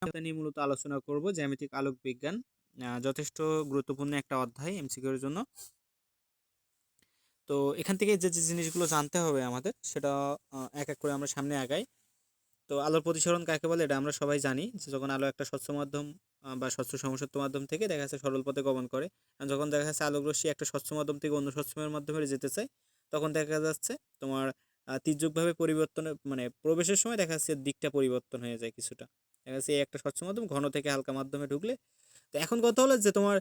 এটা নিয়ে মূলত আলোচনা করব জ্যামিতিক আলোক বিজ্ঞান। যথেষ্ট গুরুত্বপূর্ণ একটা অধ্যায় এমসিকিউ এর জন্য। তো এখান থেকে যে জিনিসগুলো জানতে হবে আমাদের সেটা এক এক করে আমরা সামনে আগাই। তো আলোর প্রতিসরণ কাকে বলে এটা আমরা সবাই জানি, যে যখন আলো একটা স্বচ্ছ মাধ্যম বা স্বচ্ছ সমসত্ব মাধ্যম থেকে দেখা যাচ্ছে সরল পথে গমন করে। আর যখন দেখা যাচ্ছে আলোক রশ্মি একটা স্বচ্ছ মাধ্যম থেকে অন্য স্বচ্ছমের মাধ্যমে যেতে চায়, তখন দেখা যাচ্ছে তোমার তির্যকভাবে পরিবর্তনের মানে প্রবেশের সময় দেখা যাচ্ছে দিকটা পরিবর্তন হয়ে যায় কিছুটা। দেখা যাচ্ছে এই একটা স্বচ্ছ মাধ্যম ঘন থেকে হালকা মাধ্যমে ঢুকলে। তো এখন কথা হলো যে তোমার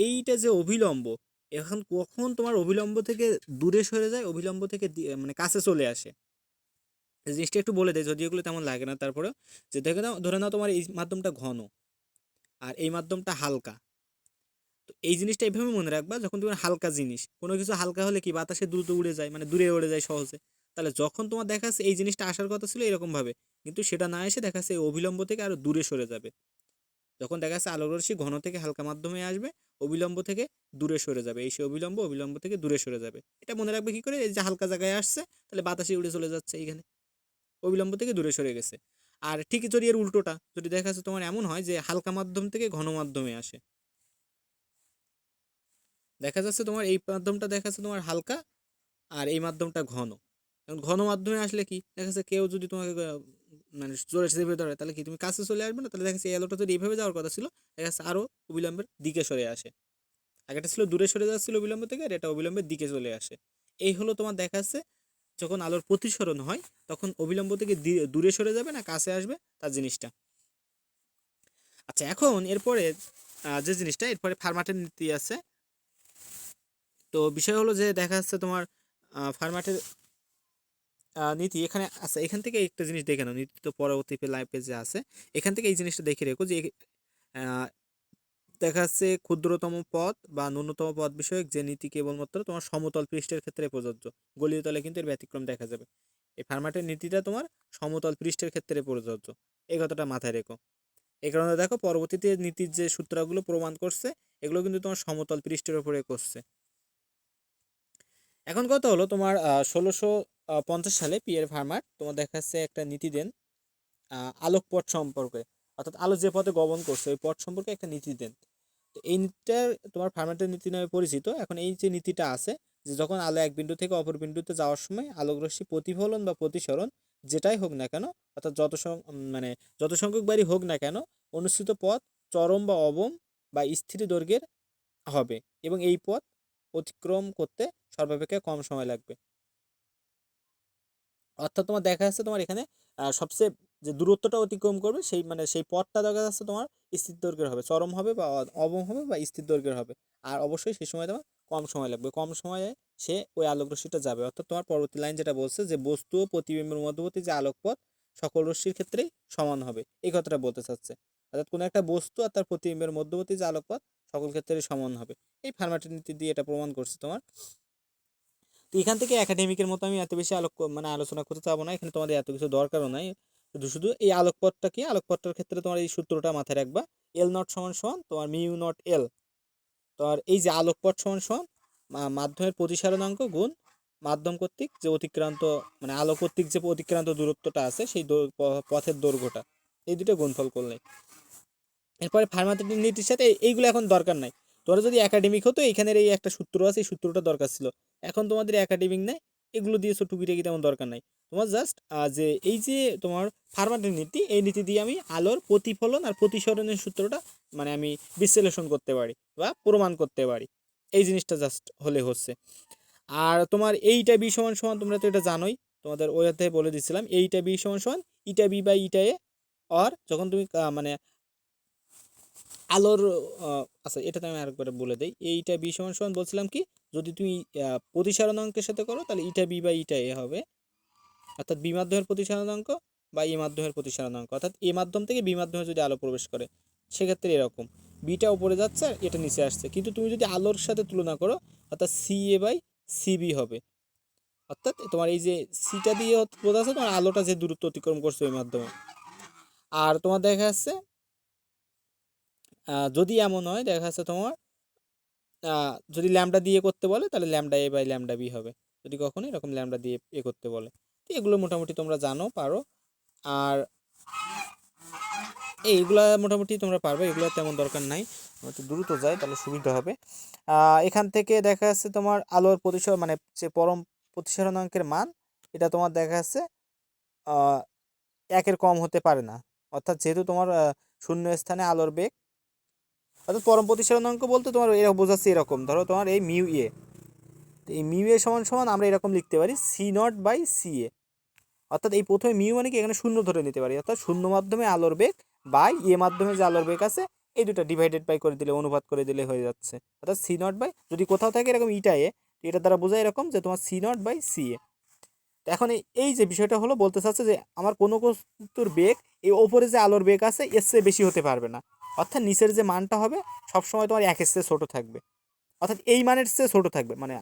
এইটা যে অভিলম্ব, এখন কখন তোমার অভিলম্ব থেকে দূরে সরে যায়, অভিলম্ব থেকে মানে কাছে চলে আসে, এই জিনিসটা একটু বলে দেয়, যদিও এগুলো তেমন লাগে না। তারপরে যে ধরে নাও তোমার এই মাধ্যমটা ঘন আর এই মাধ্যমটা হালকা। তো এই জিনিসটা এইভাবে মনে রাখবা, যখন তোমার হালকা জিনিস কোনো কিছু হালকা হলে কি বাতাসে দ্রুত উড়ে যায়, মানে দূরে উড়ে যায় সহজে। তাহলে যখন তোমার দেখা যাচ্ছে এই জিনিসটা আসার কথা ছিল এরকম ভাবে, কিন্তু সেটা না এসে দেখা যাচ্ছে এই অভিলম্ব থেকে আরো দূরে সরে যাবে। যখন দেখা যাচ্ছে আলোক রশ্মি ঘন থেকে হালকা মাধ্যমে আসবে, অবিলম্ব থেকে দূরে সরে যাবে, এই সে অবিলম্ব অবিলম্ব থেকে দূরে সরে যাবে। এটা মনে রাখবে কি করে, এই যে হালকা জায়গায় আসছে তাহলে বাতাসে উড়ে চলে যাচ্ছে এইখানে, অবিলম্ব থেকে দূরে সরে গেছে। আর ঠিকই যদি এর উল্টোটা যদি দেখা যাচ্ছে তোমার এমন হয় যে হালকা মাধ্যম থেকে ঘন মাধ্যমে আসে, দেখা যাচ্ছে তোমার এই মাধ্যমটা দেখা যাচ্ছে তোমার হালকা আর এই মাধ্যমটা ঘন। এখন ঘন মাধ্যমে আসলে কি দেখা যাচ্ছে কেউ যদি তোমাকে মানে জোরে চেপে ধরে, তাহলে কি তুমি কাছে চলে আসবে না? তাহলে দেখা যাচ্ছে এই আলোটা যদি এইভাবে যাওয়ার কথা ছিল, দেখা যাচ্ছে আরো অবিলম্বের দিকে সরে আসে। আগেটা ছিল দূরে সরে যাচ্ছিল অবিলম্ব থেকে, আর এটা অবিলম্বের দিকে চলে আসে। এই হলো তোমার দেখা যাচ্ছে যখন আলোর প্রতিসরণ হয় তখন অবিলম্ব থেকে দূরে সরে যাবে না কাছে আসবে, তার জিনিসটা। আচ্ছা, এখন এরপরে যে জিনিসটা এরপরে ফার্মাটের নীতি আছে। তো বিষয় হলো যে দেখা যাচ্ছে তোমার ফার্মাটের নীতি এখানে আছে। এখান থেকে একটা জিনিস দেখে নাও, নীতি তো পরবর্তী পেজে আছে। এখান থেকে এই জিনিসটা দেখে রেখো যে আহ, দেখা যাচ্ছে ক্ষুদ্রতম পথ বা ন্যূনতম পথ বিষয়ক যে নীতি কেবলমাত্র তোমার সমতল পৃষ্ঠের ক্ষেত্রে প্রযোজ্য, গলীয় তলে কিন্তু এর ব্যতিক্রম দেখা যাবে। এই ফার্মাটের নীতিটা তোমার সমতল পৃষ্ঠের ক্ষেত্রে প্রযোজ্য, এই কথাটা মাথায় রেখো। এই কারণে দেখো পরবর্তীতে নীতির যে সূত্রগুলো প্রমাণ করছে এগুলো কিন্তু তোমার সমতল পৃষ্ঠের উপরে করছে। এখন কথা হলো তোমার 1650 সালে পিয়ের ফার্মার তোমার দেখা যাচ্ছে একটা নীতি দেন আলোক পথ সম্পর্কে, অর্থাৎ আলো যে পথে গমন করছে ওই পথ সম্পর্কে একটা নীতি দেন। তো এই নীতিটার তোমার ফার্মাটের নীতি নামে পরিচিত। এখন এই যে নীতিটা আছে, যে যখন আলো এক বিন্দু থেকে অপর বিন্দুতে যাওয়ার সময় আলোক রশ্মি প্রতিফলন বা প্রতিসরণ যেটাই হোক না কেন, অর্থাৎ মানে যত সংখ্যক বারই হোক না কেন, অনুসৃত পথ চরম বা অবম বা স্থির দৈর্ঘ্যের হবে এবং এই পথ অতিক্রম করতে সর্বাপেক্ষা কম সময় লাগবে। অর্থাৎ তোমার দেখা যাচ্ছে তোমার এখানে সবচেয়ে যে দূরত্বটা অতিক্রম করবে সেই মানে সেই পথটা দেখা যাচ্ছে তোমার স্থির দৈর্ঘ্যের হবে, চরম হবে বা অবম হবে বা স্থির দৈর্ঘ্যের হবে। আর অবশ্যই সেই সময় তোমার কম সময় লাগবে, কম সময়ে সে ওই আলোক রশ্মিটা যাবে। অর্থাৎ তোমার পরবর্তী লাইন যেটা বলছে যে বস্তু ও প্রতিবিম্বের মধ্যবর্তী যে আলোকপথ সকল রশ্মির ক্ষেত্রেই সমান হবে, এই কথাটা বলতে চাচ্ছে। অর্থাৎ কোনো একটা বস্তু আর তার প্রতিবিম্বের মধ্যবর্তী যে আলোকপথ সকল ক্ষেত্রেই সমান হবে, এই ফার্মাটের নীতি দিয়ে এটা প্রমাণ করছে তোমার। তো এখান থেকে একাডেমিকের মতো আমি এত বেশি মানে আলোচনা করতে চাবো না, এখানে তোমাদের এত কিছু দরকারও নাই। শুধু শুধু এই আলোকপথটা কি, আলোকপথটার ক্ষেত্রে তোমার এই সূত্রটা মাথায় রাখবা, এল নট সমান সমান তোমার মিউ নট এল। তোমার এই যে আলোকপথ সমান সমান মাধ্যমের প্রতিসারণাঙ্ক গুণ মাধ্যম কর্তৃক যে অতিক্রান্ত মানে আলো কর্তৃক যে অতিক্রান্ত দূরত্বটা আছে সেই পথের দৈর্ঘ্যটা, এই দুটো গুণফল করলে। এরপরে ফার্মাতেটিক নীতির সাথে এইগুলো এখন দরকার নাই। তোরা যদি একাডেমিক হতো এখানের এই একটা সূত্র আছে, এই সূত্রটা দরকার ছিল। এখন তোমাদের একাডেমিক নাই, এগুলো দিয়েছো টুকিটাকি তেমন দরকার নাই। তোমার জাস্ট যে এই যে তোমার ফার্মাটের নীতি, এই নীতি দিয়ে আমি আলোর প্রতিফলন আর প্রতিসরণের সূত্রটা মানে আমি বিশ্লেষণ করতে পারি বা প্রমাণ করতে পারি, এই জিনিসটা জাস্ট হলে হচ্ছে। আর তোমার এইটা বি সমান সমান তোমরা তো এটা জানোই, তোমাদের ওই অধ্যায়ে বলে দিচ্ছিলাম, এইটা বি সমান সমান ইটা বি বাই ইটা এ। আর যখন তুমি মানে আলোর আচ্ছা এটা তো আমি আরেকবার বলে দিই, এইটা বি সমান সমান বলছিলাম কি, যদি তুমি প্রতিসারণাঙ্কের সাথে করো তাহলে ইটা বি বা ইটা এ হবে, অর্থাৎ বি মাধ্যমের প্রতিসারণাঙ্ক বা এ মাধ্যমের প্রতিসারণাঙ্ক। অর্থাৎ এ মাধ্যম থেকে বি মাধ্যমে যদি আলো প্রবেশ করে সেক্ষেত্রে এরকম বিটা উপরে যাচ্ছে আর এটা নিচে আসছে। কিন্তু তুমি যদি আলোর সাথে তুলনা করো অর্থাৎ সি এ বাই সিবি হবে। অর্থাৎ তোমার এই যে সিটা দিয়ে বোঝা যাচ্ছে তোমার আলোটা যে দূরত্ব অতিক্রম করছে ওই মাধ্যমে। আর তোমার দেখা যাচ্ছে যদি এমন হয় দেখা যাচ্ছে তোমার যদি ল্যামডা দিয়ে করতে বলে তাহলে lambda A by lambda B হবে, যদি কখনো এরকম ল্যামডা দিয়ে এ করতে বলে। তো এগুলো মোটামুটি তোমরা জানো পারো। আর এইগুলা মোটামুটি তোমরা পারবে, এগুলো তেমন দরকার নাই, একটু দ্রুত যায় তাহলে সুবিধা হবে। এখান থেকে দেখা যাচ্ছে তোমার আলোর প্রতিসরণ মানে যে পরম প্রতিসরণাঙ্কের মান, এটা তোমার দেখা যাচ্ছে একের কম হতে পারে না। অর্থাৎ যেহেতু তোমার শূন্য স্থানে আলোর বেগ, অর্থাৎ পরম প্রতিসরণাঙ্ক বলতে তোমার এরকম বোঝাচ্ছে, এরকম ধরো তোমার এই মিউ এ, তো এই মিউ এ সমান সমান আমরা এরকম লিখতে পারি C not by C A. অর্থাৎ এই প্রথমে মিউ মানে কি, এখানে শূন্য ধরে নিতে পারি, অর্থাৎ শূন্য মাধ্যমে আলোর বেগ বাই এ মাধ্যমে যে আলোর বেগ আছে, এই দুটো ডিভাইডেড বাই করে দিলে, অনুপাত করে দিলে হয়ে যাচ্ছে। অর্থাৎ সি নট বাই, যদি কোথাও থাকে এরকম ইটা এ, এটা দ্বারা বোঝায় এরকম যে তোমার সি নট বাই সি এ। এখন এই যে বিষয়টা হলো, বলতে চাচ্ছে যে আমার কোনো বস্তুর বেগ এই ওপরে যে আলোর বেগ আছে এর চেয়ে বেশি হতে পারবে না, অর্থাৎ নিচের যে মানটা হবে সবসময় তোমার একের চেয়ে ছোটো থাকবে, অর্থাৎ এই মানের চেয়ে ছোটো থাকবে। মানে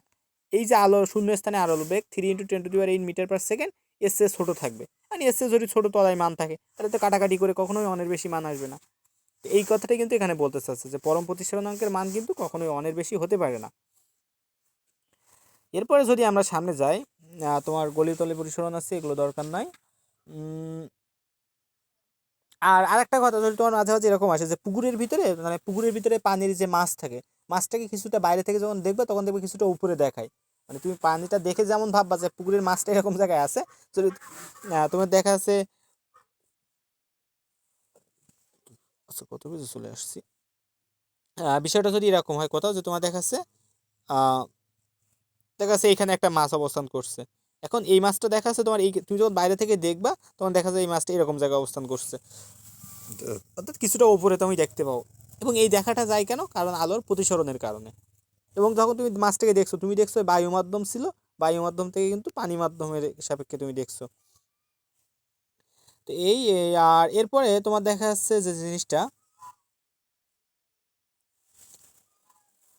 এই যে আলো শূন্য স্থানে আলোর বেগ 3 × 10⁻⁸ মিটার/সেকেন্ড এর চেয়ে ছোটো থাকবে, আর এর চেয়ে যদি ছোটো তলায় মান থাকে তাহলে তো কাটাকাটি করে কখনোই অনেক বেশি মান আসবে না। এই কথাটাই কিন্তু এখানে বলতে চাচ্ছে যে পরম প্রতিসরণাঙ্কের মান কিন্তু কখনোই অনেক বেশি হতে পারে না। এরপরে যদি আমরা সামনে যাই, তোমার গলি তলে প্রতিসরণ আছে, এগুলো দরকার নাই। আর আরেকটা কথা, যদি তোমার মাঝে মাঝে এরকম আসে যে পুকুরের ভিতরে, মানে পুকুরের ভিতরে পানির যে মাছ থাকে, মাছটাকে কিছুটা বাইরে থেকে যখন দেখবে তখন দেখবে কিছুটা উপরে দেখায়। মানে তুমি পানিটা দেখে যেমন ভাববা যে পুকুরের মাছটা এরকম জায়গায় আছে, যদি তোমার দেখা আছে, আচ্ছা কত কিছু চলে আসছি, বিষয়টা যদি এরকম হয় কোথাও, যে তোমার দেখাচ্ছে দেখা যাচ্ছে এখানে একটা মাছ অবস্থান করছে, এখন এই মাছটা দেখা যাচ্ছে তোমার, এই তুমি যখন বাইরে থেকে দেখবা তখন দেখা যায় এই মাছটা এরকম জায়গায় অবস্থান করছে, অর্থাৎ কিছুটা উপরে তুমি দেখতে পাও। এবং এই দেখাটা যায় কেন? কারণ আলোর প্রতিসরণের কারণে। এবং যখন তুমি মাছটাকে দেখছো, তুমি দেখছো বায়ু মাধ্যম ছিল, বায়ু মাধ্যম থেকে কিন্তু পানি মাধ্যমের সাপেক্ষে তুমি দেখছো। তো আর এরপরে তোমার দেখা যাচ্ছে যে জিনিসটা,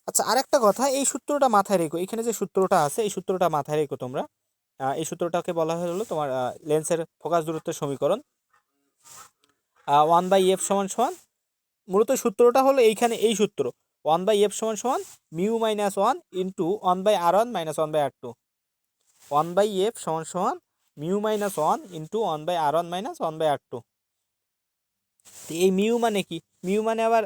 আচ্ছা আরেকটা কথা, এই সূত্রটা মাথায় রেখো, এখানে যে সূত্রটা আছে এই সূত্রটা মাথায় রেখো তোমরা। এই সূত্রটাকে বলা হলো তোমার লেন্সের ফোকাস দূরত্বের সমীকরণ। 1/f সমান সমান, মূলত সূত্রটা হলো এইখানে এই সূত্র, 1/f সমান সমান mu minus 1 into 1/r1 minus 1/r2। 1/f সমান সমান mu minus 1 into 1/r1 minus 1/r2। তো এই মিউ মানে কি? মিউ মানে আবার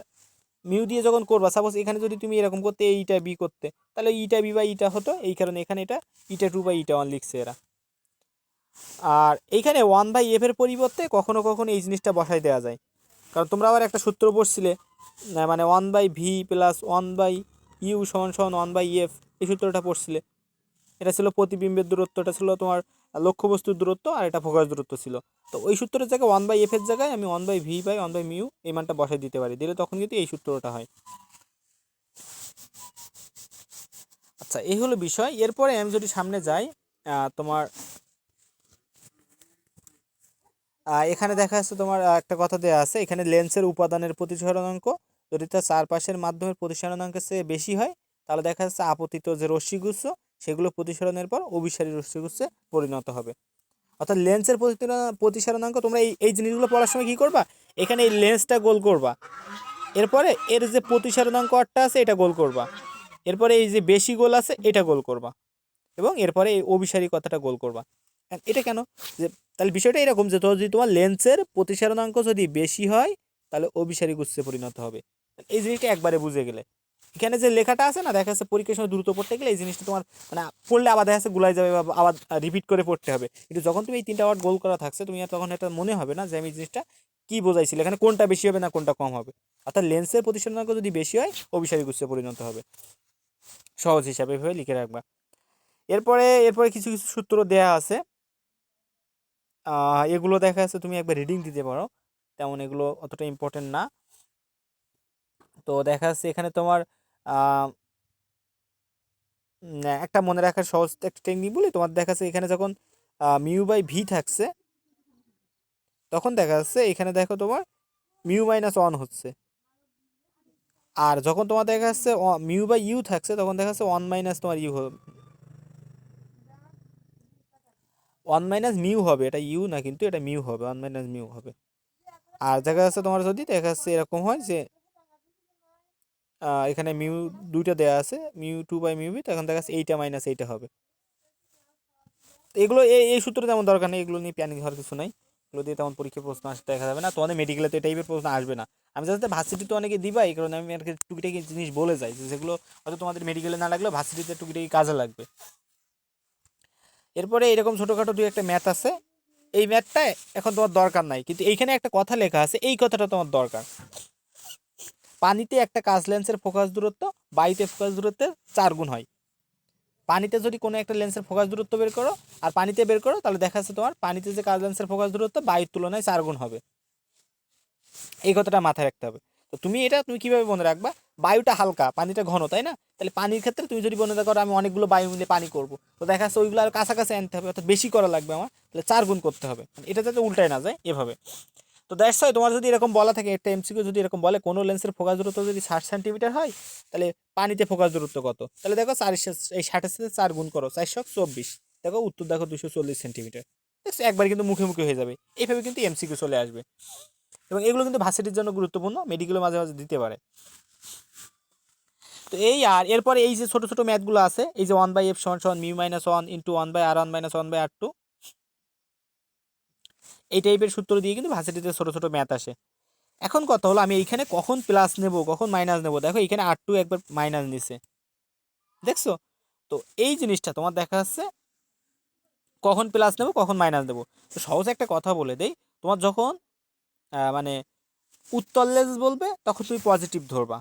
মিউ দিয়ে যখন করবা, সাপোজ এখানে যদি তুমি এরকম করতে এইটা বি করতে, তাহলে ইটা বি বা ইটা হতো, এই কারণে এখানে এটা ইটা 2 বা ইটা 1 লিখছে এরা। আর এইখানে 1/f এর পরিবর্তে কখনো কখনো এই জিনিসটা বসাই দেওয়া যায়, কারণ তোমরা আবার একটা সূত্র পড়ছিলে, মানে 1/v প্লাস 1/u সমান সমান 1/f, এই সূত্রটা পড়ছিলে। এটা ছিল প্রতিবিম্বের দূরত্ব, এটা ছিল তোমার লক্ষ্যবস্তুর দূরত্ব, আর এটা ফোকাস দূরত্ব ছিল। তো ওই সূত্রের জায়গায় 1/f এর জায়গায় আমি 1/v/1/μ এই মানটা বসাই দিতে পারি, দিলে তখন কিন্তু এই সূত্রটা হয়। আচ্ছা এই হলো বিষয়। এরপরে আমি যদি সামনে যাই, তোমার এখানে দেখা যাচ্ছে তোমার একটা কথা দেওয়া আছে, এখানে লেন্সের উপাদানের প্রতিসরণাঙ্ক যদি তার চারপাশের মাধ্যমের প্রতিসরণাঙ্কের চেয়ে বেশি হয়, তাহলে দেখা যাচ্ছে আপতিত যে রশ্মিগুচ্ছ সেগুলো প্রতিসরণের পর অভিসারী রশ্মিগুচ্ছে পরিণত হবে। অর্থাৎ লেন্সের প্রতিসরণাঙ্ক, তোমরা এই জিনিসগুলো পড়ার সময় কী করবা, এখানে এই লেন্সটা গোল করবা, এরপরে এর যে প্রতিসরণাঙ্ক আটটা আছে এটা গোল করবা, এরপরে এই যে বেশি গোল আছে এটা গোল করবা, এবং এরপরে এই অভিসারী কথাটা গোল করবা। এটা কেন? যে তাহলে বিষয়টা এরকম যে যদি তোমার লেন্সের প্রতিসরণাঙ্ক যদি বেশি হয় তাহলে অভিসারী গুচ্ছে পরিণত হবে। এই জিনিসটা একবারে বুঝে গেলে, এখানে যে লেখাটা আছে না, দেখা যাচ্ছে পরীক্ষার সময় দ্রুত পড়তে গেলে এই জিনিসটা তোমার মানে পড়লে আবার দেখা যাচ্ছে গুলাই যাবে, বা আবার রিপিট করে পড়তে হবে। কিন্তু যখন তুমি এই 3টা ওয়ার্ড গোল করা থাকছে, তুমি আর তখন এটা মনে হবে না যে আমি জিনিসটা কী বোঝাইছিল, এখানে কোনটা বেশি হবে না কোনটা কম হবে। অর্থাৎ লেন্সের প্রতিসরণাঙ্ক যদি বেশি হয় অভিসারী গুচ্ছে পরিণত হবে, সহজ হিসাবে এভাবে লিখে রাখবা। এরপরে কিছু কিছু সূত্র দেয়া আছে, এগুলো দেখা যাচ্ছে তুমি একবার রিডিং দিতে পারো, তেমন এগুলো অতটা ইম্পর্টেন্ট না। তো দেখা যাচ্ছে এখানে তোমার একটা মনে রাখার সহজ একটা টেকনিক বলি, তোমার দেখা যাচ্ছে এখানে যখন মিউ বাই ভি থাকছে, তখন দেখা যাচ্ছে এখানে দেখো তোমার মিউ মাইনাস 1 হচ্ছে, আর যখন তোমার দেখা যাচ্ছে মিউ বাই ইউ থাকছে তখন দেখা যাচ্ছে 1 মাইনাস তোমার ইউ হবে, 1 মাইনাস মিউ হবে, এটা ইউ না কিন্তু এটা মিউ হবে, 1 মাইনাস মিউ হবে। আর দেখা যাচ্ছে তোমার যদি দেখা যাচ্ছে এরকম হয় যে এখানে মিউ দুইটা দেওয়া আছে, মিউ 2/μv, তখন দেখা যাচ্ছে এইটা মাইনাস এইটা হবে। তো এগুলো এই সূত্র তেমন দরকার নেই, এগুলো নিয়ে প্যানিক হওয়ার কিছু নাই। এগুলো দিয়ে তেমন পরীক্ষায় প্রশ্ন আসতে দেখা যাবে না, তোমাদের মেডিকেলে তো এই টাইপের প্রশ্ন আসবে না। আমি যাতে ভার্সিটি তো অনেকে দিবা, এই কারণে আমি আর কি টুকিটাকি জিনিস বলে যাই, যেগুলো হয়তো তোমাদের মেডিকেলে না লাগলেও ভার্সিটিতে টুকিটাকি কাজে লাগবে। এরপরে এরকম ছোটোখাটো দুই একটা ম্যাথ আছে, এই ম্যাথটা এখন তোমার দরকার নাই, কিন্তু এইখানে একটা কথা লেখা আছে, এই কথাটা তোমার দরকার। পানিতে একটা কাচ লেন্সের ফোকাস দূরত্ব বায়ুতে ফোকাস দূরত্বের 4 গুণ হয়। পানিতে যদি কোনো একটা লেন্সের ফোকাস দূরত্ব বের করো আর পানিতে বের করো, তাহলে দেখা যাচ্ছে তোমার পানিতে যে কাচ লেন্সের ফোকাস দূরত্ব বায়ুর তুলনায় 4 গুণ হবে। এই কথাটা মাথায় রাখতে হবে। তো তুমি কীভাবে মনে রাখবা, বায়ুটা হালকা পানিটা ঘন, তাই না? তাহলে পানির ক্ষেত্রে তুমি যদি মনে করো আমি অনেকগুলো বায়ু মিলে পানি করবো, তো দেখা যাচ্ছে ওইগুলো আর কাছাকাছি আনতে হবে, অর্থাৎ বেশি করা লাগবে আমার, তাহলে 4 গুণ করতে হবে, এটা যাতে উল্টায় না যায় এভাবে। তো দ্যাটস ওয়াই তোমার যদি এরকম বলা থাকে, একটা এমসিকিউ যদি এরকম বলে কোনো লেন্সের ফোকাস দূরত্ব যদি 60 সেন্টিমিটার হয়, তাহলে পানিতে ফোকাস দূরত্ব কত, তাহলে দেখো 60-এর সাথে 4 গুণ করো, 424, দেখো উত্তর দেখো 240 সেন্টিমিটার। দেখছো একবার কিন্তু মুখে মুখে হয়ে যাবে, এইভাবে কিন্তু এমসিকিউ চলে আসবে। এবং এগুলো কিন্তু ভার্সিটির জন্য গুরুত্বপূর্ণ, মেডিকেলের মাঝে মাঝে দিতে পারে। তো এই আর এরপরে এই যে ছোটো ছোটো ম্যাথগুলো আছে, এই যে 1/f = μ-1 ইন্টু 1/r1 - 1/r2, এই টাইপের সূত্র দিয়ে কিন্তু ভার্সিটিতে ছোটো ছোটো ম্যাথ আসে। এখন কথা হলো আমি এইখানে কখন প্লাস নেব কখন মাইনাস নেব, দেখো এখানে R2 একবার মাইনাস নিছে, দেখছো? তো এই জিনিসটা তোমার দেখা যাচ্ছে কখন প্লাস নেব কখন মাইনাস দেবো। তো সহজ একটা কথা বলে দেই, তোমার যখন মানে উত্তল লেন্স বলবে তখন তুমি পজিটিভ ধরবা,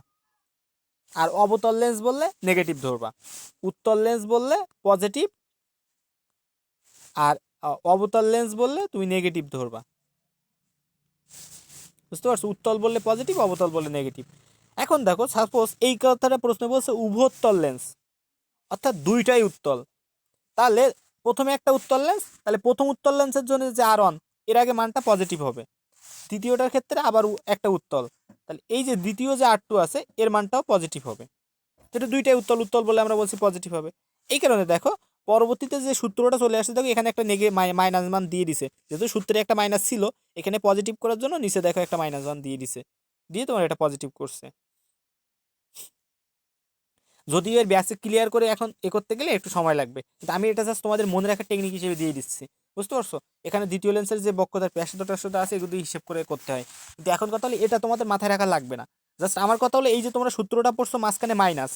আর অবতল লেন্স বললে নেগেটিভ ধরবা। উত্তল লেন্স বললে পজিটিভ, আর অবতল লেন্স বললে তুমি নেগেটিভ ধরবা। বুঝতে পারছো? উত্তল বললে পজিটিভ, অবতল বললে নেগেটিভ। এখন দেখো সাপোজ এই কথাটা প্রশ্ন বলছে উভোত্তল লেন্স, অর্থাৎ দুইটাই উত্তল, তাহলে প্রথমে একটা উত্তল লেন্স, তাহলে প্রথম উত্তল লেন্সের জন্য যে R1 এর আগে মানটা পজিটিভ হবে, দ্বিতীয়টার ক্ষেত্রে আবার একটা উত্তল, তাহলে এই যে দ্বিতীয় যে R2 আছে এর মানটাও পজিটিভ হবে। যেটা দুইটাই উত্তল উত্তল বলে আমরা বলছি পজিটিভ হবে। এই কারণে দেখো পরবর্তীতে যে সূত্রটা চলে আসছে, দেখো এখানে একটা মাইনাস মান দিয়ে দিছে, যেহেতু সূত্রে একটা মাইনাস ছিল, এখানে পজিটিভ করার জন্য নিচে দেখো একটা মাইনাস মান দিয়ে দিছে, দিয়ে তোমার এটা পজিটিভ করছে। যদিও এর বেসিক ক্লিয়ার করে এখন এ করতে গেলে একটু সময় লাগবে, কিন্তু আমি এটা জাস্ট তোমাদের মনে রাখার টেকনিক হিসেবে দিয়ে দিচ্ছি। বুঝতে পারছো? এখানে দ্বিতীয় লেন্সের যে বক্রতার প্যাশটা আছে এগুলো হিসেব করে করতে হয়, কিন্তু এখন কথা হলো এটা তোমাদের মাথায় রাখা লাগবে না। জাস্ট আমার কথা হলো এই যে তোমরা সূত্রটা পড়ছো মাঝখানে মাইনাস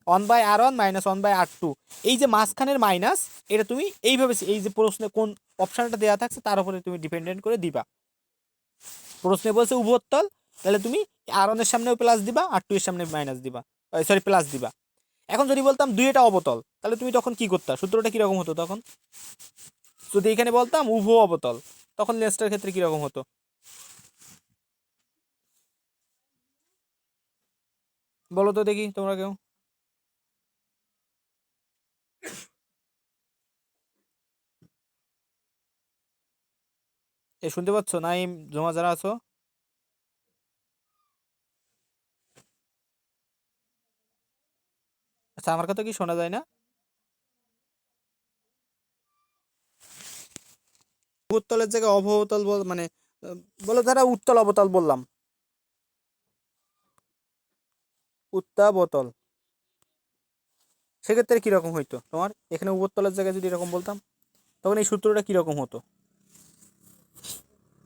1/r1 - 1/r2, এই যে মাঝখানের মাইনাস, এটা তুমি এইভাবে এই যে প্রশ্নে কোন অপশানটা দেওয়া থাকছে তার উপরে তুমি ডিপেন্ডেন্ট করে দিবা। প্রশ্নে বলছে উভোত্তল, তাহলে তুমি R1 এর সামনেও প্লাস দিবা, R2 এর সামনে মাইনাস দিবা, সরি প্লাস দিবা। এখন যদি বলতাম দুইটা অবতল, তাহলে তুমি তখন কি করতা, সূত্রটা কীরকম হতো তখন? যদি এখানে বলতাম উভয় অবতল, তখন লেন্সটার ক্ষেত্রে কীরকম হতো? বলো তো দেখি তোমরা কেউ। এ শুনতে পাচ্ছ নাইম, জমা যারা আছো? আচ্ছা আমার কথা কি শোনা যায় না? উত্তলের জায়গায় অবতল মানে বলো, যারা উত্তল অবতল বললাম, উত্তাবতল, সেক্ষেত্রে কীরকম হইতো তোমার? এখানে উপরতলের জায়গায় যদি এরকম বলতাম, তখন এই সূত্রটা কীরকম হতো,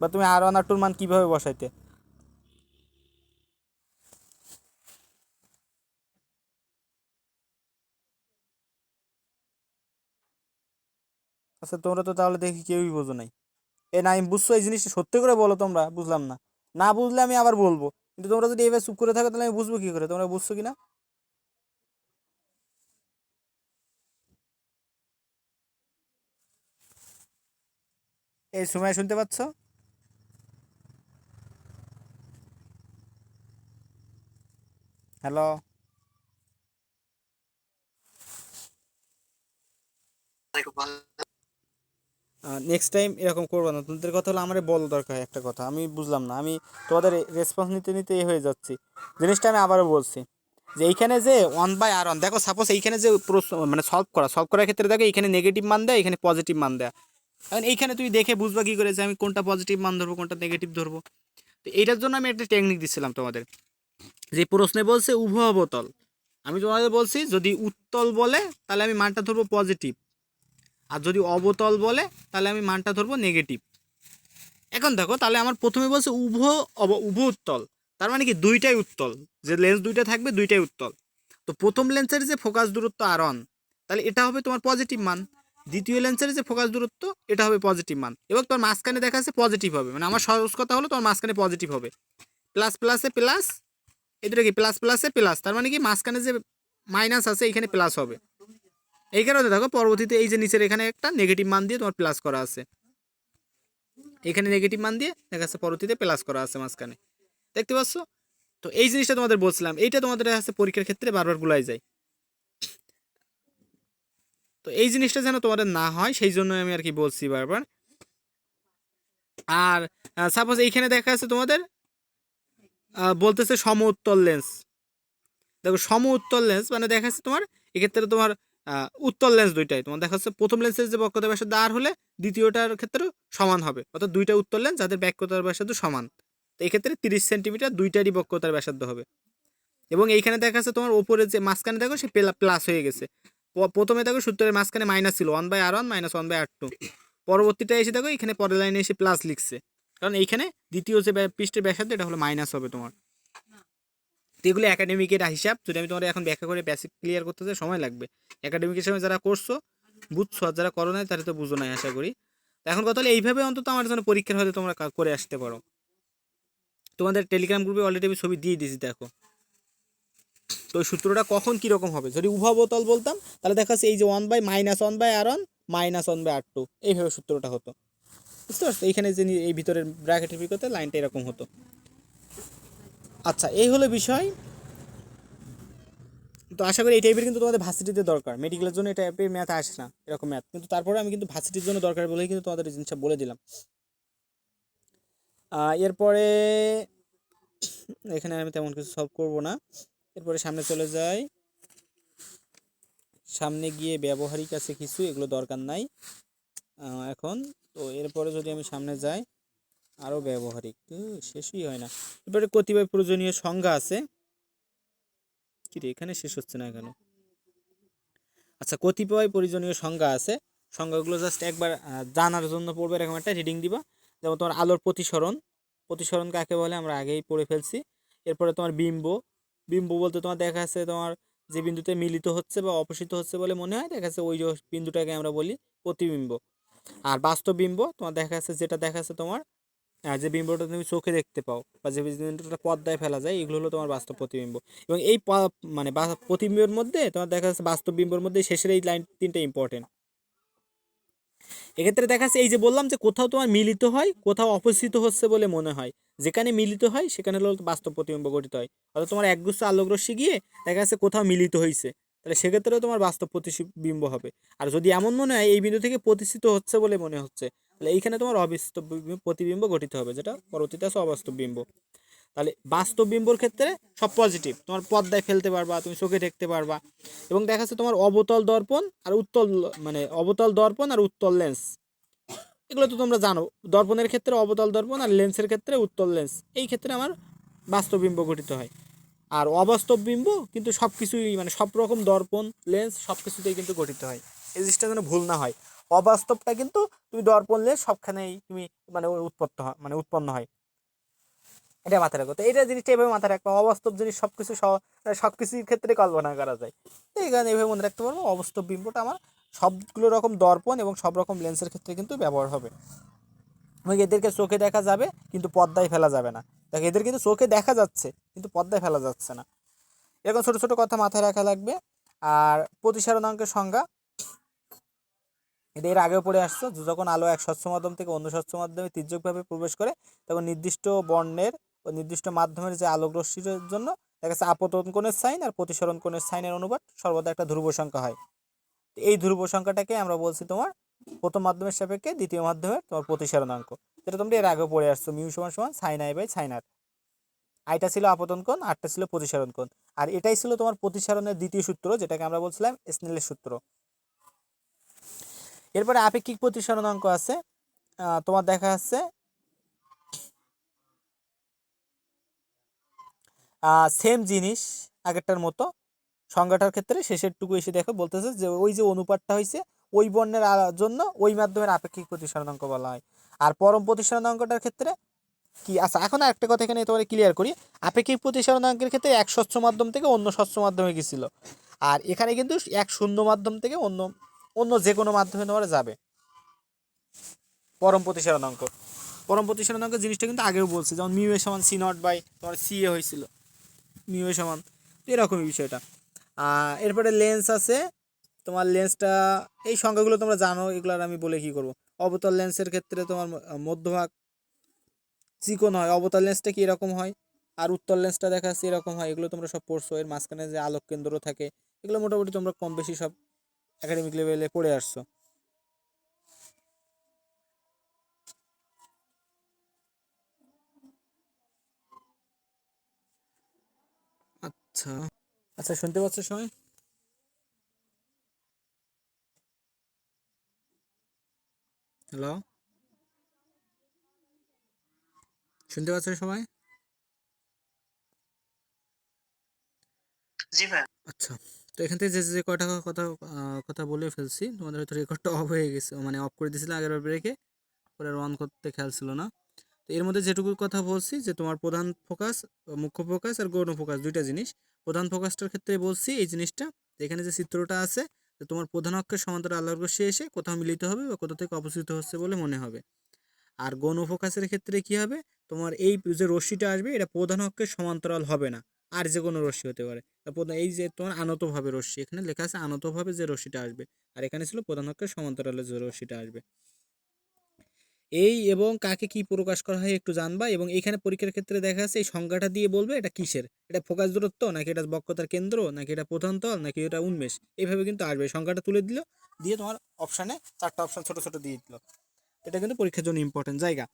বা তুমি R1 R2 মান কীভাবে বসাইতে? আচ্ছা তোমরা তো তাহলে দেখি কেউই বোঝো নাই। না আমি বুঝছো, এই জিনিসটা সত্যি করে বলো, তোমরা বুঝলাম না, না বুঝলে আমি আবার বলবো, কিন্তু তোমরা যদি এবার চুপ করে থাকো তাহলে আমি বুঝবো কী করে তোমরা বুঝছো কি না? এই সময় শুনতে পাচ্ছ? হ্যালো? নেক্সট টাইম এরকম করবো না। তোমাদের কথা হলো আমার বল দরকার একটা কথা, আমি বুঝলাম না, আমি তোমাদের রেসপন্স নিতে নিতে এ হয়ে যাচ্ছি। জিনিসটা আমি আবারও বলছি যে এইখানে যে 1/r1, দেখো সাপোজ এইখানে যে প্রশ্ন মানে সলভ করার ক্ষেত্রে দেখো এইখানে নেগেটিভ মান দেয়, এখানে পজিটিভ মান দেয়। এখন এইখানে তুই দেখে বুঝবা কী করে যে আমি কোনটা পজিটিভ মান ধরবো কোনটা নেগেটিভ ধরবো? তো এইটার জন্য আমি একটা টেকনিক দিচ্ছিলাম তোমাদের, যে প্রশ্নে বলছে উভয় অবতল, আমি তোমাদের বলছি যদি উত্তল বলে তাহলে আমি মানটা ধরবো পজিটিভ, আর যদি অবতল বলে তাহলে আমি মানটা ধরবো নেগেটিভ। এখন দেখো তাহলে আমার প্রথমে বলছে উভ উত্তল, তার মানে কি দুইটাই উত্তল, যে লেন্স দুইটা থাকবে দুইটাই উত্তল। তো প্রথম লেন্সের যে ফোকাস দূরত্ব R1, তাহলে এটা হবে তোমার পজিটিভ মান। দ্বিতীয় লেন্সের যে ফোকাস দূরত্ব এটা হবে পজিটিভ মান, এবং তোমার মাঝখানে দেখা যাচ্ছে পজিটিভ হবে, মানে আমার সহজ কথা হলো তোমার মাঝখানে পজিটিভ হবে। প্লাস প্লাসে প্লাস, এটা কি প্লাস প্লাসে প্লাস, তার মানে কি মাঝখানে যে মাইনাস আছে এখানে প্লাস হবে। এই কারণে দেখো পরবর্তীতে এই যে নিচের এখানে একটা নেগেটিভ মান দিয়ে তোমার প্লাস করা আছে, এখানে নেগেটিভ মান দিয়ে দেখা যাচ্ছে পরবর্তীতে প্লাস করা আছে মাঝখানে, দেখতে পাচ্ছ? তো এই জিনিসটা তোমাদের বলছিলাম, এইটা তোমাদের কাছে পরীক্ষার ক্ষেত্রে বারবার গুলাই যায়। তো এই জিনিসটা যেন তোমাদের না হয় সেই জন্য আমি আর কি বলছি বারবার। আর সাপোজ এইখানে দেখা যাচ্ছে তোমাদের বলতেছে সম উত্তল লেন্স। দেখো সম উত্তল লেন্স মানে দেখা যাচ্ছে তোমার এক্ষেত্রে তোমার উত্তল লেন্স দুইটাই তোমার দেখা যাচ্ছে প্রথম লেন্সের যে বক্রতার ব্যাসার্ধ আর হলে দ্বিতীয়টার ক্ষেত্রেও সমান হবে, অর্থাৎ দুইটা উত্তল লেন্স যাদের বক্রতার ব্যাসার্ধ সমান। তো এই ক্ষেত্রে 30 সেন্টিমিটার দুইটারই বক্রতার ব্যাসার্ধ হবে। এবং এইখানে দেখা যাচ্ছে তোমার ওপরে যে মাঝখানে দেখো সে প্লাস হয়ে গেছে। প্রথমে দেখো সূত্রের মাঝখানে মাইনাস ছিল 1/r1 - 1/r2, পরবর্তীটা এসে দেখো এখানে পরের লাইনে এসে প্লাস লিখছে, কারণ এইখানে দ্বিতীয় যে পৃষ্ঠের ব্যাসার্ধ এটা হলো মাইনাস হবে তোমার। তো এগুলো একাডেমিকের হিসাব, যদি আমি তোমার এখন ব্যাখ্যা করে বেসিক ক্লিয়ার করতে চাই সময় লাগবে। একাডেমিকের সময় যারা করছো বুঝছো, আর যারা করো নাই তারা তো বুঝো নাই আশা করি। তো এখন কথা হলো এইভাবে অন্তত আমার জন্য পরীক্ষার হয়তো তোমরা করে আসতে পারো। তোমাদের টেলিগ্রাম গ্রুপে অলরেডি আমি ছবি দিয়ে দিয়েছি দেখো। তো ওই সূত্রটা কখন কীরকম হবে, যদি উভবতল বলতাম তাহলে দেখা যাচ্ছে এই যে 1/-1/r1 - 1/r2 এইভাবে সূত্রটা হতো, বুঝতে পারছো? এইখানে যে এই ভিতরের ব্র্যাকেটের ভিতরে লাইনটা এরকম হতো। আচ্ছা, এই হলো বিষয়। তো আশা করি এই টাইপের কিন্তু তোমাদের ভার্সিটিতে দরকার, মেডিকেলের জন্য এটা টাইপের ম্যাথ আসে না এরকম ম্যাথ, কিন্তু তারপরে আমি কিন্তু ভার্সিটির জন্য দরকার বলেই কিন্তু তোমাদের এই জিনিসটা বলে দিলাম। এরপরে এখানে আমি তেমন কিছু সলভ করব না, এরপরে সামনে চলে যাই। সামনে গিয়ে ব্যবহারিক আছে কিছু, এগুলো দরকার নাই এখন। তো এরপরে যদি আমি সামনে যাই আরও ব্যবহারিক শেষই হয় না। এরপরে কতিপয় প্রয়োজনীয় সংজ্ঞা আছে, কি রে এখানে শেষ হচ্ছে না কেন? আচ্ছা, কতিপয় প্রয়োজনীয় সংজ্ঞা আছে, সংজ্ঞাগুলো জাস্ট একবার জানার জন্য পড়বে, এরকম একটা রিডিং দিবা। যেমন তোমার আলোর প্রতিসরণ, প্রতিসরণ কাকে বলে আমরা আগেই পড়ে ফেলছি। এরপরে তোমার বিম্ব, বিম্ব বলতে তোমার দেখা যাচ্ছে তোমার যে বিন্দুতে মিলিত হচ্ছে বা অপসৃত হচ্ছে বলে মনে হয়, দেখা যাচ্ছে ওই বিন্দুটাকে আমরা বলি প্রতিবিম্ব। আর বাস্তব বিম্ব তোমার দেখা যাচ্ছে যেটা দেখা যাচ্ছে তোমার যে বিম্বটা তুমি চোখে দেখতে পাও বা যে বিন্দুটা পর্দায় ফেলা যায়, এগুলো হলো তোমার বাস্তব প্রতিবিম্ব। এবং এই মানে প্রতিবিম্বের মধ্যে তোমার দেখা যাচ্ছে বাস্তব বিম্বর মধ্যে শেষের এই লাইন তিনটা ইম্পর্টেন্ট। এক্ষেত্রে দেখা যাচ্ছে এই যে বললাম যে কোথাও তোমার মিলিত হয়, কোথাও অপসৃত হচ্ছে বলে মনে হয়, যেখানে মিলিত হয় সেখানে হলো বাস্তব প্রতিবিম্ব গঠিত হয়। অর্থাৎ তোমার একগুচ্ছ আলোকরশ্মি গিয়ে দেখা যাচ্ছে কোথাও মিলিত হয়েছে, তাহলে সেক্ষেত্রেও তোমার বাস্তব প্রতিবিম্ব হবে। আর যদি এমন মনে হয় এই বিন্দু থেকে প্রতিষ্ঠিত হচ্ছে বলে মনে হচ্ছে, তাহলে এইখানে তোমার অবাস্তব প্রতিবিম্ব গঠিত হবে, যেটা পরবর্তীতে আছে অবাস্তব বিম্ব। তাহলে বাস্তব বিম্বর ক্ষেত্রে সব পজিটিভ, তোমার পর্দায় ফেলতে পারবা, তুমি চোখে দেখতে পারবা। এবং দেখা যাচ্ছে তোমার অবতল দর্পণ আর উত্তল, মানে অবতল দর্পণ আর উত্তল লেন্স, এগুলো তো তোমরা জানো। দর্পণের ক্ষেত্রে অবতল দর্পণ আর লেন্সের ক্ষেত্রে উত্তল লেন্স, এই ক্ষেত্রে আমার বাস্তব বিম্ব গঠিত হয়। আর অবাস্তব বিম্ব কিন্তু সব কিছুই, মানে সব রকম দর্পণ লেন্স সব কিছুতেই কিন্তু গঠিত হয়, এই জিনিসটা যেন ভুল না হয়। অবাস্তবটা কিন্তু তুমি দর্পণ লেন্স সবখানেই তুমি মানে উৎপন্ন হয়, এটা মাথায় রাখো। তো এইটা জিনিসটা এভাবে মাথায় রাখবো, অবাস্তব জিনিস সবকিছু সবকিছুর ক্ষেত্রে কল্পনা করা যায়। তো এই কারণে এইভাবে মনে রাখতে পারবো, অবাস্তব বিম্বটা আমার সবগুলো রকম দর্পণ এবং সব রকম লেন্সের ক্ষেত্রে কিন্তু ব্যবহার হবে। এবং এদেরকে চোখে দেখা যাবে কিন্তু পর্দায় ফেলা যাবে না। দেখো এদের কিন্তু চোখে দেখা যাচ্ছে কিন্তু পর্দায় ফেলা যাচ্ছে না, এরকম ছোটো ছোটো কথা মাথায় রাখা লাগবে। আর প্রতিসারণাঙ্কের সংজ্ঞা এটা এর আগেও পড়ে আসছো, যখন আলো এক স্বচ্ছ মাধ্যম থেকে অন্য স্বচ্ছ মাধ্যমে তির্যকভাবে প্রবেশ করে তখন নির্দিষ্ট বর্ণের ও নির্দিষ্ট মাধ্যমের যে আলোক রশ্মির জন্য দেখা যাচ্ছে আপতন কোণের সাইন আর প্রতিসরণ কোণের সাইনের অনুপাত সর্বদা একটা ধ্রুব সংখ্যা হয়। এই ধ্রুব সংখ্যাটাকে আমরা বলছি তোমার প্রথম মাধ্যমের সাপেক্ষে দ্বিতীয় মাধ্যমের তোমার প্রতিসরণাঙ্ক, যেটা তোমরা এর আগেও পড়ে আসছো, মিউ সমান সমান সাইন আই বাই সাইন আর। আইটা ছিল আপতন কোণ, আরটা ছিল প্রতিসরণ কোণ, আর এটাই ছিল তোমার প্রতিসরণের দ্বিতীয় সূত্র, যেটাকে আমরা বলছিলাম স্নেলের সূত্র। এরপরে আপেক্ষিক প্রতিসরণাঙ্ক আছে, তোমার দেখা যাচ্ছে সেম জিনিস আগেরটার মতো, সংজ্ঞাটার ক্ষেত্রে শেষেরটুকু এসে দেখো বলতেছে যে ওই যে অনুপাতটা হয়েছে ওই বর্ণের জন্য ওই মাধ্যমের আপেক্ষিক প্রতিসরণাঙ্ক বলা হয়। আর পরম প্রতিসরণাঙ্কটার ক্ষেত্রে কি আচ্ছা, এখন একটা কথা এখানে তোমার ক্লিয়ার করি। আপেক্ষিক প্রতিসরণাঙ্কের ক্ষেত্রে এক স্বচ্ছ মাধ্যম থেকে অন্য স্বচ্ছ মাধ্যমে গেছিল, আর এখানে কিন্তু এক শূন্য মাধ্যম থেকে অন্য অন্য যে কোনো মাধ্যমে তোমার যাবে পরম প্রতিসরণাঙ্ক। পরম প্রতিসরণাঙ্ক জিনিসটা কিন্তু আগেও বলছি, যেমন মিউ এ সমান সি নট বাই তোমার সি এ হয়েছিল, মিউ এ সমান, এরকমই বিষয়টা। এরপরে লেন্স আছে তোমার, লেন্সটা এই সংখ্যাগুলো তোমরা জানো, এগুলো আর আমি বলে কি করব। অবতল লেন্সের ক্ষেত্রে তোমার মধ্যভাগ চিকন হয়, অবতল লেন্সটা কি এরকম হয়, আর উত্তল লেন্সটা দেখা যাচ্ছে এরকম হয়, এগুলো তোমরা সব পড়ছো। এর মাঝখানে যে আলোক কেন্দ্র থাকে এগুলো মোটামুটি তোমরা কম বেশি সব একাডেমিক লেভেলে পড়ে আসছো। আচ্ছা আচ্ছা, শুনতে পাচ্ছ সবাই? হ্যালো, শুনতে পাচ্ছ সবাই? জি ভাই। আচ্ছা, তো এখান থেকে যে যে কয়টা কথা কথা বলে ফেলছি, তোমাদের হয়তো রেকর্ডটা অফ হয়ে গেছে, মানে অফ করে দিয়েছিলাম আগের ব্রেকে, পরে অন করতে খেয়াল ছিল না। তো এর মধ্যে যেটুকু কথা বলছি যে তোমার প্রধান ফোকাস, মুখ্য ফোকাস আর গৌণ ফোকাস দুইটা জিনিস। প্রধান ফোকাসটার ক্ষেত্রে বলছি এই জিনিসটা, এখানে যে চিত্রটা আছে, যে তোমার প্রধান অক্ষের সমান্তরাল আলোর রশ্মি এসে কোথাও মিলিত হবে বা কোথাও থেকে অপসৃত হচ্ছে বলে মনে হবে। আর গৌণ ফোকাসের ক্ষেত্রে কি হবে, তোমার এই যে রশ্মিটা আসবে এটা প্রধান অক্ষের সমান্তরাল হবে না, আর যে কোনো রশ্মি হতে পারে। এই যে তোমার আনতভাবে রশ্মি, এখানে লেখা আছে আনতভাবে যে রশ্মিটা আসবে, আর এখানে ছিল প্রধান অক্ষের সমান্তরালে যে রশ্মিটা আসবে। এই এবং কাকে কি প্রকাশ করা হয় একটু জানবা, এবং এখানে পরীক্ষার ক্ষেত্রে দেখা যাচ্ছে এই সংজ্ঞাটা দিয়ে বলবে এটা কিসের, এটা ফোকাস দূরত্ব নাকি এটা বক্রতার কেন্দ্র নাকি এটা প্রধান তল নাকি এটা উন্মেষ, এইভাবে কিন্তু আসবে। সংজ্ঞাটা তুলে দিল, দিয়ে তোমার অপশানে চারটা অপশান ছোট ছোট দিয়ে দিল। এটা কিন্তু পরীক্ষার জন্য ইম্পর্টেন্ট জায়গা।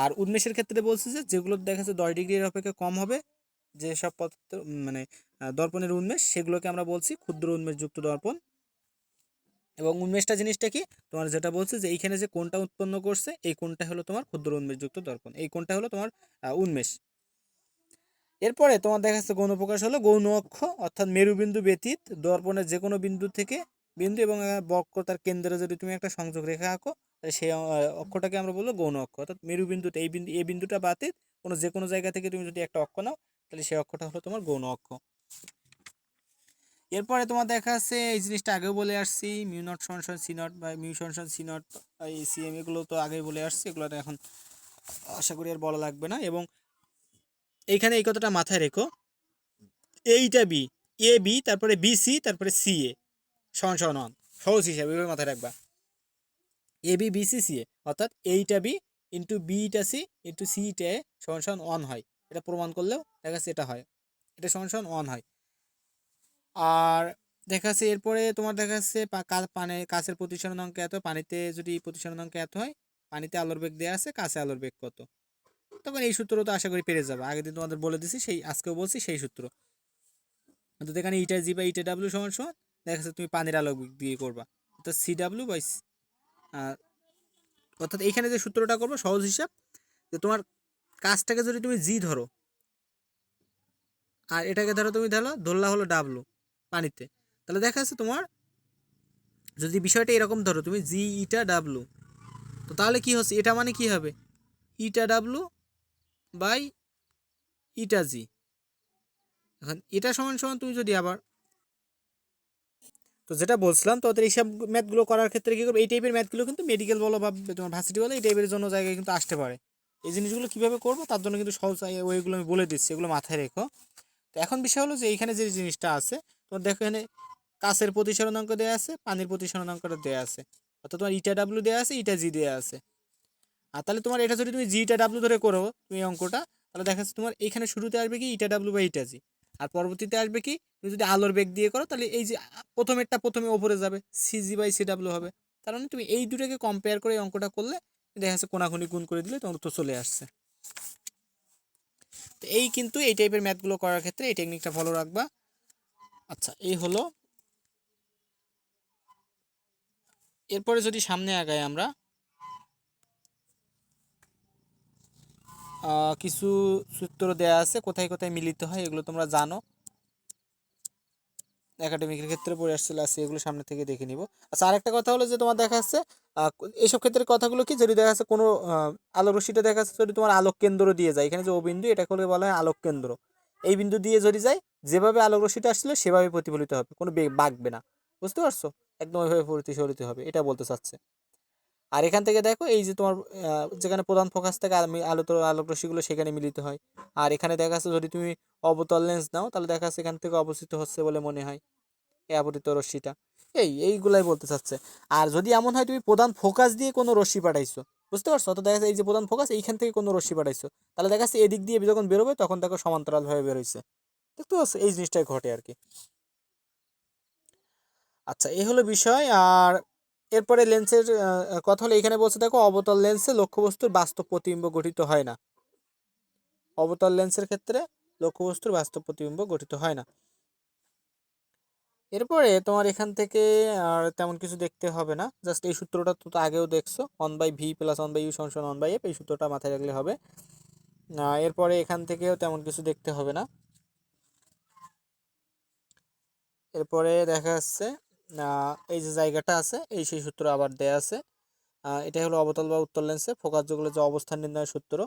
আর উন্মেষের ক্ষেত্রে বলছে যে যেগুলো দেখা যাচ্ছে 10 ডিগ্রির অপেক্ষা কম হবে, যেসব পদার্থ মানে দর্পণের উন্মেষ, সেগুলোকে আমরা বলছি ক্ষুদ্র উন্মেষযুক্ত দর্পণ। এবং উন্মেষটা জিনিসটা কি, তোমার যেটা বলছে যে এইখানে যে কোণটা উৎপন্ন করছে এই কোণটা হলো তোমার ক্ষুদ্র উন্মেষযুক্ত দর্পণ, এই কোণটা হলো তোমার উন্মেষ। এরপরে তোমার দেখা যাচ্ছে গৌণ প্রকাশ হলো গৌণ অক্ষ, অর্থাৎ মেরুবিন্দু ব্যতীত দর্পণের যে কোনো বিন্দু থেকে বিন্দু এবং বক্রতার কেন্দ্রে যদি তুমি একটা সংযোগ রেখা আঁকো, তাহলে সেই অক্ষটাকে আমরা বলবো গৌণ অক্ষ। অর্থাৎ মেরুবিন্দুতে এই বিন্দুটা বাতিত যে কোনো জায়গা থেকে তুমি যদি একটা অক্ষ নাও, তাহলে সেই অক্ষটা হলো তোমার গৌণ অক্ষ। এরপরে তোমার দেখা যাচ্ছে এই জিনিসটা আগেও বলে আসছি, মিউ নট সমান সমান সি নট বা মিউ সমান সমান সি নট এই সিএম, এগুলো তো আগেই বলে আসছি, এগুলো এখন আশা করি আর বলা লাগবে না। এবং এইখানে এই কথাটা মাথায় রেখো, এইটা বি, এ বি তারপরে বি সি তারপরে সি এ সমান সমান ওয়ান, সহজ হিসাবে এভাবে মাথায় রাখবা, A B B C C A, অর্থাৎ এইটা বি ইন্টু বিটা সি ইন্টু সিটা এ সমান সমান ওয়ান হয়। এটা প্রমাণ করলেও দেখা যাচ্ছে এটা হয়, এটা সমান সমান ওয়ান হয়। আর দেখা যাচ্ছে এরপরে তোমার দেখা যাচ্ছে পানে কাছের প্রতিসরণাঙ্ক এত, পানিতে যদি প্রতিসরণাঙ্ক এত হয়, পানিতে আলোর বেগ দেওয়া আছে, কাছে আলোর বেগ কত, তখন এই সূত্র তো আশা করি পেরে যাবে, আগের দিন তোমাদের বলে দিছি, সেই আজকেও বলছি সেই সূত্র। তো এখানে ইটা জি বা ইটা ডাব্লিউ সমান সমান দেখা যাচ্ছে তুমি পানির আলোক বেগ দিয়ে করবা, অর্থাৎ সি ডাব্লিউ বাই, অর্থাৎ এইখানে যে সূত্রটা করবো সহজ হিসাব, যে তোমার কাজটাকে যদি তুমি জি ধরো আর এটাকে ধরো তুমি ধরলা হলো ডাব্লু পানিতে, তাহলে দেখা যাচ্ছে তোমার যদি বিষয়টা এরকম ধরো তুমি জি ইটা ডাব্লু, তো তাহলে কি হচ্ছে, এটা মানে কি হবে ইটা ডাব্লু বাই ইটা জি। এখন এটা সমান সমান তুমি যদি আবার, তো যেটা বলছিলাম তো ওদের এইসব ম্যাথগুলো করার ক্ষেত্রে কী করবে, এই টাইপের ম্যাথগুলো কিন্তু মেডিকেল বলো বা তোমার ভার্সিটি বলো এই টাইপের জন্য জায়গায় কিন্তু আসতে পারে। এই জিনিসগুলো কীভাবে করবো তার জন্য কিন্তু সহজ ওইগুলো আমি বলে দিচ্ছি, এগুলো মাথায় রেখো। তো এখন বিষয় হলো যে এইখানে যে জিনিসটা আছে, তোমার দেখো এখানে কাছের প্রতিসরণাঙ্ক দেওয়া আছে, পানির প্রতিসরণাঙ্কটা দেওয়া আছে, অর্থাৎ তোমার ইটা ডাব্লু দেওয়া আছে, ইটা জি দেওয়া আছে। আর তাহলে তোমার এটা যদি তুমি জিটা ডাব্লু ধরে করো তুমি অঙ্কটা, তাহলে দেখা যাচ্ছে তোমার এখানে শুরুতে আসবে কি ইটা ডাব্লু বা ইটা জি, আর পরবর্তীতে আসবে কি তুমি যদি আলোর বেগ দিয়ে করো তাহলে এই যে প্রথমেরটা প্রথমে ওপরে যাবে, সিজি বাই সি ডাব্লু হবে। তার মানে তুমি এই দুটোকে কম্পেয়ার করে এই অঙ্কটা করলে দেখা যাচ্ছে কোনাকুনি গুণ করে দিলে তোমার তো চলে আসছে। তো এই কিন্তু এই টাইপের ম্যাথগুলো করার ক্ষেত্রে এই টেকনিকটা ফলো রাখবা। আচ্ছা, এই হলো। এরপরে যদি সামনে আগাই আমরা, কিছু সূত্র দেয়া আছে কোথায় কোথায় মিলিত হয়, এগুলো তোমরা জানো। একাডেমিকের ক্ষেত্রে পড়ে আসছিল, আছে এগুলো সামনে থেকে দেখে নিব। আচ্ছা, আরেকটা কথা হলো যে তোমার দেখা যাচ্ছে এইসব ক্ষেত্রে কথাগুলো কি, যদি দেখা যাচ্ছে কোনো আলোক রশ্মিটা দেখা যাচ্ছে যদি তোমার আলোক কেন্দ্র দিয়ে যায়, এখানে যে ও বিন্দু এটা করে বলা হয় আলোক কেন্দ্র, এই বিন্দু দিয়ে যদি যায় যেভাবে আলোক রশ্মিটা আসছিল সেভাবে প্রতিফলিত হবে, কোনো বাঁকবে না। বুঝতে পারছো? একদম ওইভাবে প্রতিফলিত হবে, এটা বলতে চাচ্ছে। আর এখান থেকে দেখো এই যে তোমার যেখানে প্রধান ফোকাস থেকে আলোক রশ্মিগুলো সেখানে মিলিত হয়। আর এখানে দেখা যাচ্ছে যদি তুমি অবতল লেন্স নাও তাহলে দেখা যাচ্ছে এখান থেকে অবস্থিত হচ্ছে বলে মনে হয় এই আপতিত রশ্মিটা। এইগুলাই বলতে চাচ্ছে। আর যদি এমন হয় তুমি প্রধান ফোকাস দিয়ে কোনো রশ্মি পাঠাইছো, বুঝতে পারছো, তো দেখা যাচ্ছে এই যে প্রধান ফোকাস এইখান থেকে কোনো রশ্মি পাঠাইছো, তাহলে দেখা যাচ্ছে এদিক দিয়ে যখন বেরোবে তখন দেখো সমান্তরালভাবে বেরোইছে। দেখতে পাচ্ছ, এই জিনিসটাই ঘটে আর কি। আচ্ছা, এই হলো বিষয়। আর এরপরে লেন্সের কথা হলো, এখানে বলছে দেখো অবতল লেন্সে লক্ষ্যবস্তুর বাস্তব প্রতিবিম্ব গঠিত হয় না। অবতল লেন্সের ক্ষেত্রে লক্ষ্যবস্তুর বাস্তব প্রতিবিম্ব গঠিত হয় না। এরপরে তোমার এখান থেকে আর তেমন কিছু দেখতে হবে না, জাস্ট এই সূত্রটা তো আগেও দেখছো, 1/v প্লাস 1/u সমান 1/f, এই সূত্রটা মাথায় রাখলে হবে। এরপরে এখান থেকেও তেমন কিছু দেখতে হবে না। এরপরে দেখা যাচ্ছে এই যে জায়গাটা আছে এই সেই সূত্র আবার দেয়া আছে। এটা হলো অবতল বা উত্তল লেন্সে ফোকাস যুগলের যে অবস্থান নির্ণয়ের সূত্র।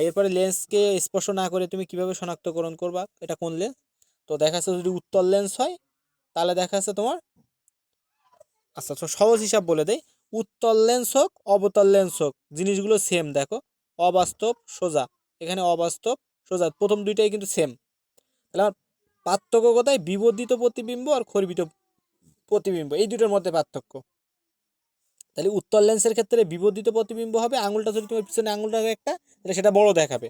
এরপরে লেন্সকে স্পর্শ না করে তুমি কিভাবে শনাক্তকরণ করবা এটা কোন লেন্স। তো দেখা যাচ্ছে যদি উত্তল লেন্স হয় তাহলে দেখা যাচ্ছে তোমার, আচ্ছা তো সহজ হিসাব বলে দেই, উত্তল লেন্স হোক অবতল লেন্স হোক জিনিসগুলো সেম। দেখো অবাস্তব সোজা, এখানে অবাস্তব সোজা, প্রথম দুইটাই কিন্তু সেম। তাহলে আমার পার্থক্য কোথায়? বিবর্ধিত প্রতিবিম্ব আর খর্বিত প্রতিবিম্ব, এই দুটোর মধ্যে পার্থক্য। তাহলে উত্তল লেন্সের ক্ষেত্রে বিবর্ধিত প্রতিবিম্ব হবে, আঙুলটা যদি তোমার পিছনে আঙুলটা একটা তাহলে সেটা বড় দেখাবে।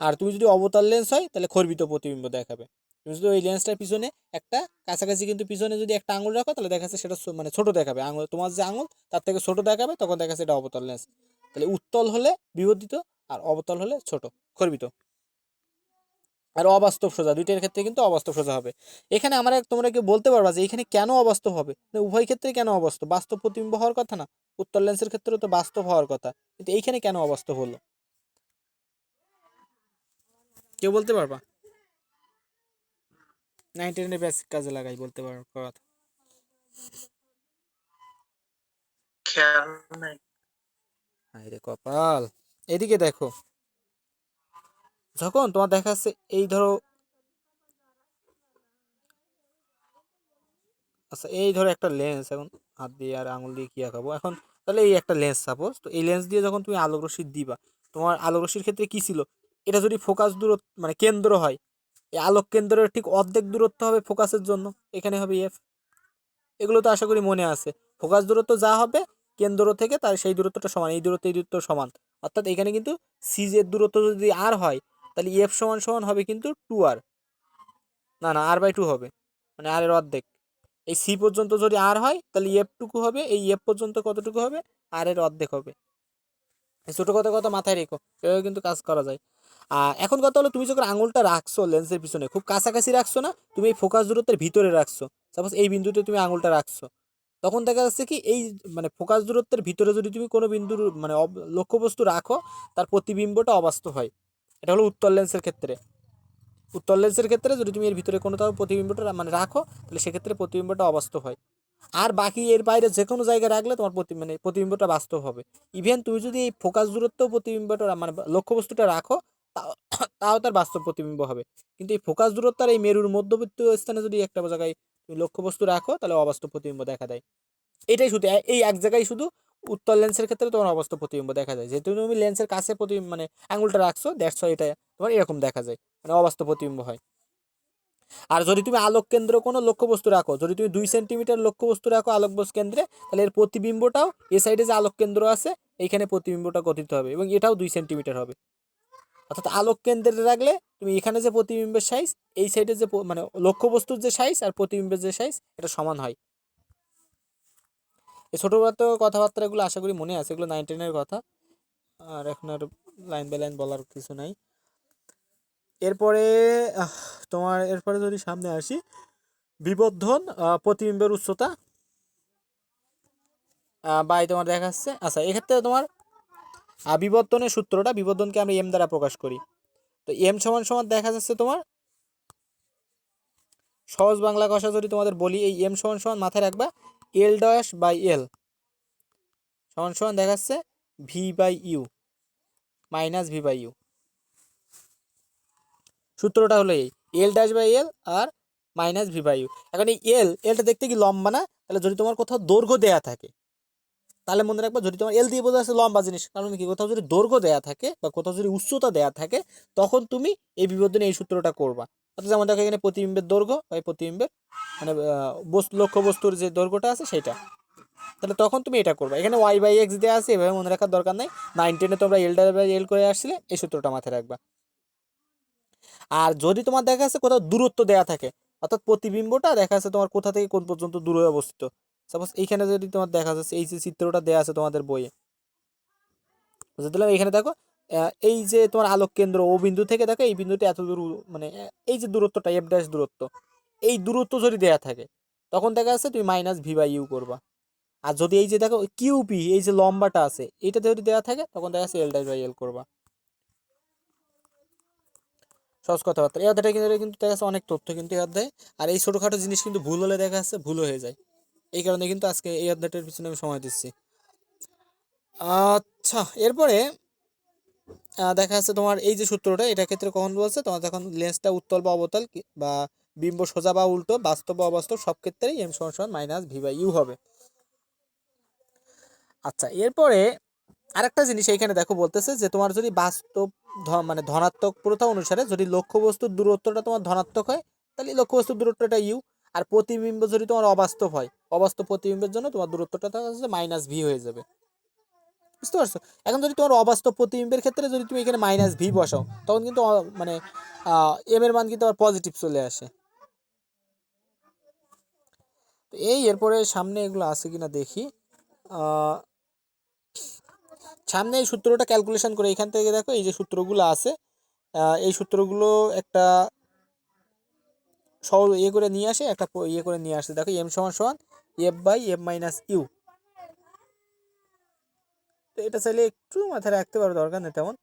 আর তুমি যদি অবতল লেন্স হয় তাহলে খর্বিত প্রতিবিম্ব দেখাবে। তুমি যদি ওই লেন্সটার পিছনে একটা কাছাকাছি কিন্তু পিছনে যদি একটা আঙুল রাখো তাহলে দেখা যাচ্ছে সেটা মানে ছোট দেখাবে, আঙুল তোমার যে আঙুল তার থেকে ছোট দেখাবে, তখন দেখা যাচ্ছে এটা অবতল লেন্স। তাহলে উত্তল হলে বিবর্ধিত আর অবতল হলে ছোট খর্বিত। আর অবাস্তব সোজা, দুইটার ক্ষেত্রে কিন্তু অবাস্তব সোজা হবে। এখানে তোমরা কি বলতে পারবা যে এখানে কেন অবাস্তব হবে? উভয় ক্ষেত্রে কেন অবাস্তব? বাস্তব প্রতিবিম্ব হওয়ার কথা না? উত্তর লেন্সের ক্ষেত্রে তো বাস্তব হওয়ার কথা, কিন্তু এইখানে কেন অবাস্তব হলো? কেউ বলতে পারবা? 9-10 বেসিক কাজে লাগাই বলতে পারো কথা। খেয়াল নাই। আরে কপাল, এদিকে দেখো, যখন তোমার দেখা যাচ্ছে এই ধরো, আচ্ছা এই ধরো একটা লেন্স, এখন হাত দিয়ে আর আঙুল দিয়ে কি আঁকাবো এখন, তাহলে এই একটা লেন্স সাপোজ, তো এই লেন্স দিয়ে যখন তুমি আলোক রশ্মি দিবা, তোমার আলোক রশ্মির ক্ষেত্রে কি ছিল, এটা যদি ফোকাস দূরত্ব মানে কেন্দ্র হয়, এই আলোক কেন্দ্রের ঠিক অর্ধেক দূরত্ব হবে ফোকাসের জন্য, এখানে হবে এফ। এগুলো তো আশা করি মনে আছে। ফোকাস দূরত্ব যা হবে কেন্দ্র থেকে তার সেই দূরত্বটা সমান, এই দূরত্ব সমান। অর্থাৎ এখানে কিন্তু সিজের দূরত্ব যদি আর হয় তাহলে এফ সমান সমান হবে কিন্তু 2r, না r/2 হবে, মানে আর এর অর্ধেক। এই সি পর্যন্ত যদি আর হয় তাহলে এফ টুকু হবে, এই এফ পর্যন্ত কতটুকু হবে, আর এর অর্ধেক হবে। এই ছোটো কথা মাথায় রেখো, এভাবে কিন্তু কাজ করা যায়। এখন কথা হলো, তুমি যখন আঙুলটা রাখছো লেন্সের পিছনে খুব কাছাকাছি রাখছো না, তুমি এই ফোকাস দূরত্বের ভিতরে রাখছো, সাপোজ এই বিন্দুতে তুমি আঙুলটা রাখছো, তখন দেখা যাচ্ছে কি এই মানে ফোকাস দূরত্বের ভিতরে যদি তুমি কোনো বিন্দুর মানে লক্ষ্যবস্তু রাখো তার প্রতিবিম্বটা অবাস্তব হয়। এটা হলো উত্তল লেন্সের ক্ষেত্রে। উত্তল লেন্সের ক্ষেত্রে যদি তুমি এর ভিতরে কোনো তাও প্রতিবিম্বটা মানে রাখো তাহলে সেক্ষেত্রে প্রতিবিম্বটা অবাস্তব হয়। আর বাকি এর বাইরে যে কোনো জায়গায় রাখলে তোমার মানে প্রতিবিম্বটা বাস্তব হবে। ইভেন তুমি যদি এই ফোকাস দূরত্ব প্রতিবিম্বটা মানে লক্ষ্যবস্তুটা রাখো তাও তাও তার বাস্তব প্রতিবিম্ব হবে। কিন্তু এই ফোকাস দূরত্ব আর এই মেরুর মধ্যবর্তী স্থানে যদি একটা জায়গায় তুমি লক্ষ্যবস্তু রাখো তাহলে অবাস্তব প্রতিবিম্ব দেখা দেয়। এটাই শুধু এই এক জায়গায় শুধু উত্তল লেন্সের ক্ষেত্রে তোমার অবাস্তব প্রতিবিম্ব দেখা যায়, যেহেতু তুমি লেন্সের কাছে মানে আঙুলটা রাখছো, দ্যাটস হোয়াই এটা তোমার এরকম দেখা যায়, মানে অবাস্তব প্রতিবিম্ব হয়। আর যদি তুমি আলোক কেন্দ্র কোনো লক্ষ্যবস্তু রাখো, যদি তুমি 2 সেন্টিমিটার লক্ষ্যবস্তু রাখো আলোক কেন্দ্রে, তাহলে এর প্রতিবিম্বটাও এ সাইডে যে আলোক কেন্দ্র আছে এইখানে প্রতিবিম্বটা গঠিত হবে এবং এটাও 2 সেন্টিমিটার হবে। অর্থাৎ আলোক কেন্দ্রে রাখলে তুমি এখানে যে প্রতিবিম্বের সাইজ, এই সাইডে যে মানে লক্ষ্যবস্তুর যে সাইজ আর প্রতিবিম্বের যে সাইজ এটা সমান হয়। এই ছোটোখাটো কথাবার্তাগুলো আশা করি মনে আছে, এগুলো 9-10-এর কথা, আর এখন আর লাইন বাই লাইন বলার কিছু নাই। এরপরে এরপরে যদি সামনে আসি, বিবর্ধন প্রতিবিম্বের উচ্চতা বাই তোমার দেখাচ্ছে। আচ্ছা, এক্ষেত্রে তোমার বিবর্তনের সূত্রটা, বিবর্তনকে আমরা এম দ্বারা প্রকাশ করি। তো এম সমান সমান দেখা যাচ্ছে তোমার সহজ বাংলা ভাষা যদি তোমাদের বলি, এই এম সমান সমান মাথায় রাখবা এল ড্যাশ বাই এল সমান সমান দেখাচ্ছে V by U minus V by U. সূত্রটা হলো এই এল ড্যাশ বাই এল আর মাইনাস ভি বাই ইউ। এখন এই এলটা দেখতে কি লম্বা না? তাহলে যদি তোমার কোথাও দৈর্ঘ্য দেয়া থাকে তাহলে মনে রাখবা, যদি তোমার এল দিয়ে বোঝা আছে লম্বা জিনিস, কারণ কি কোথাও যদি দৈর্ঘ্য দেয়া থাকে বা কোথাও যদি উচ্চতা দেয়া থাকে তখন তুমি এই বিবর্ধনে এই সূত্রটা করবা। অর্থাৎ যেমন দেখো এখানে প্রতিবিম্বের দৈর্ঘ্য বা প্রতিবিম্বের মানে লক্ষ্য বস্তুর যে দৈর্ঘ্যটা আছে সেটা, তাহলে তখন তুমি এটা করবা। এখানে ওয়াই বাই এক্স দেওয়া আছে, এভাবে মনে রাখার দরকার নাই। 9-10 তোমরা এল বাই এল করে আসছিলে, এই সূত্রটা মাথায় রাখবা। আর যদি তোমার দেখা যাচ্ছে কোথাও দূরত্ব দেয়া থাকে, অর্থাৎ প্রতিবিম্বটা দেখা যাচ্ছে তোমার কোথা থেকে কোন পর্যন্ত দূরে অবস্থিত, সাপোজ এইখানে যদি তোমার দেখা যাচ্ছে এই যে চিত্রটা দেওয়া আছে তোমাদের বইয়ে, বুঝতে পারলাম। এখানে দেখো এই যে তোমার আলোক কেন্দ্র ও বিন্দু থেকে দেখো এই বিন্দুটি এত দূর, মানে এই যে দূরত্বটা এফ ড্যাশ দূরত্ব, এই দূরত্ব যদি দেয়া থাকে তখন দেখা যাচ্ছে তুমি মাইনাস ভি বাই ইউ করবা। আর যদি এই যে দেখো কিউপি এই যে লম্বাটা আছে এইটাতে যদি দেওয়া থাকে তখন দেখা যাচ্ছে এল ড্যাশ বাই এল করবা। সহজ কথাবার্তা। এই অধ্যায়টা কিন্তু দেখা যাচ্ছে অনেক তথ্য কিন্তু এই অধ্যায়ে, আর এই ছোটোখাটো জিনিস কিন্তু ভুল হলে দেখা যাচ্ছে ভুল হয়ে যায়। এই কারণে কিন্তু আজকে এই অধ্যায়টার পিছনে আমি সময় দিচ্ছি। আচ্ছা, এরপরে দেখা যাচ্ছে তোমার এই যে সূত্রটা, এটা ক্ষেত্রে কখন বলছে তোমার যখন লেন্সটা উত্তল বা অবতল বা বিম্ব সোজা বা উল্টো, বাস্তব বা অবাস্তব সব ক্ষেত্রেই এম সমান সমান মাইনাস ভি বাই ইউ হবে। আচ্ছা, এরপরে আরেকটা জিনিস এইখানে দেখো বলতেছে যে তোমার যদি বাস্তব মানে ধনাত্মক প্রথা অনুসারে যদি লক্ষ্যবস্তুর দূরত্বটা তোমার ধনাত্মক হয় তাহলে লক্ষ্যবস্তুর দূরত্বটা ইউ, আর প্রতিবিম্ব যদি তোমার অবাস্তব হয়, অবাস্তব প্রতিবিম্বের জন্য তোমার দূরত্বটা মাইনাস ভি হয়ে যাবে। বুঝতে পারছো? এখন যদি তোমার অবাস্তব প্রতিবিম্বের ক্ষেত্রে যদি তুমি এখানে মাইনাস ভি বসাও তখন কিন্তু মানে এম এর মান কিন্তু আবার পজিটিভ চলে আসে। তো এই এরপরে সামনে এগুলো আছে কিনা দেখি। সামনে এই সূত্রটা ক্যালকুলেশন করে এখান থেকে দেখো এই যে সূত্রগুলো আছে, এই সূত্রগুলো একটা সহজ ইয়ে করে নিয়ে আসে, একটা ইয়ে করে নিয়ে আসে। দেখো এম সমান সমান F by F minus U. তো এটা চাইলে একটু মাথায় রাখতে পারো, দরকার নেই তেমন।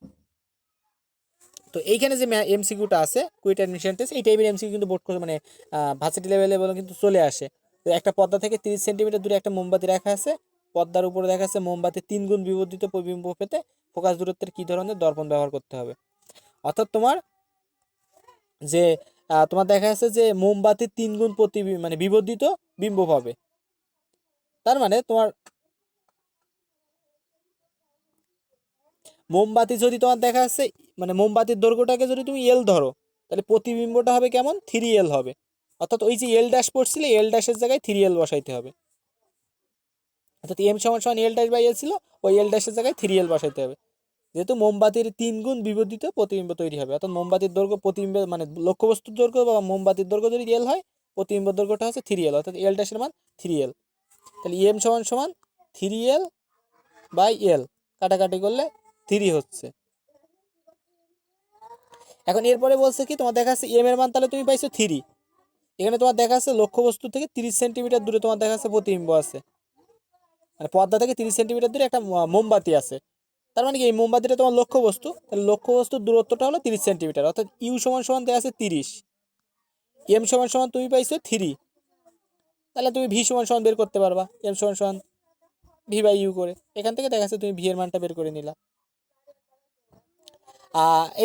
তো এইখানে যে এমসিকিউটা আছে কুইট অ্যাডমিশন টেস্ট, এই টাইপের এমসিকিউ কিন্তু বোর্ড করে মানে ভার্সিটি লেভেলে কিন্তু চলে আসে। তো একটা পর্দা থেকে 30 সেন্টিমিটার দূরে একটা মোমবাতি রাখা আছে, পর্দার উপরে দেখা যাচ্ছে মোমবাতি 3 গুণ বিবর্ধিত প্রতিবিম্ব পেতে ফোকাস দূরত্বের কি ধরনের দর্পণ ব্যবহার করতে হবে। অর্থাৎ তোমার যে তোমার দেখা যাচ্ছে যে মোমবাতির 3 গুণ মানে বিবর্ধিত বিম্ব পাবে। তার মানে তোমার মোমবাতি যদি তোমার দেখা যাচ্ছে মানে মোমবাতির দৈর্ঘ্যটাকে যদি তুমি এল ধরো তাহলে প্রতিবিম্বটা হবে কেমন 3L হবে। অর্থাৎ ওই যে এল ড্যাশ পড়ছিল এল ড্যাশের জায়গায় 3L বসাইতে হবে। অর্থাৎ এম সমান সমান এল ড্যাশ বাই এল ছিল, ওই এল ড্যাশের জায়গায় 3L বসাইতে হবে। যেহেতু মোমবাতির 3 গুণ বিবর্ধিত প্রতিবিম্ব তৈরি হবে, অর্থাৎ মোমবাতির দৈর্ঘ্য প্রতিবিম্ব মানে লক্ষ্যবস্তুর দৈর্ঘ্য বা মোমবাতির দৈর্ঘ্য যদি এল হয় প্রতিবিম্ব দৈর্ঘ্যটা হচ্ছে 3L, অর্থাৎ এল ড্যাশের মান 3L। তাহলে এম সমান সমান 3L বাই এল, কাটাকাটি করলে 3 হচ্ছে। এখন এরপরে বলছে কি তোমার দেখা যাচ্ছে এম এর মান তাহলে তুমি পাইছো 3, এখানে তোমার দেখা যাচ্ছে লক্ষ্যবস্তু থেকে 30 সেন্টিমিটার দূরে তোমার দেখা যাচ্ছে প্রতিবিম্ব আছে, মানে পর্দা থেকে 30 সেন্টিমিটার দূরে একটা মোমবাতি আছে। তার মানে কি এই মোমবাতিটা তোমার লক্ষ্যবস্তু, তাহলে লক্ষ্যবস্তুর দূরত্বটা হলো 30 সেন্টিমিটার, অর্থাৎ ইউ সমান সমান দেওয়া আছে 30, এম সমান সমান তুমি পাইছো 3, তাহলে তুমি ভি সমান সমান বের করতে পারবা এম সমান সমান ভি বাই ইউ করে। এখান থেকে দেখা যাচ্ছে তুমি ভি এর মানটা বের করে নিলা।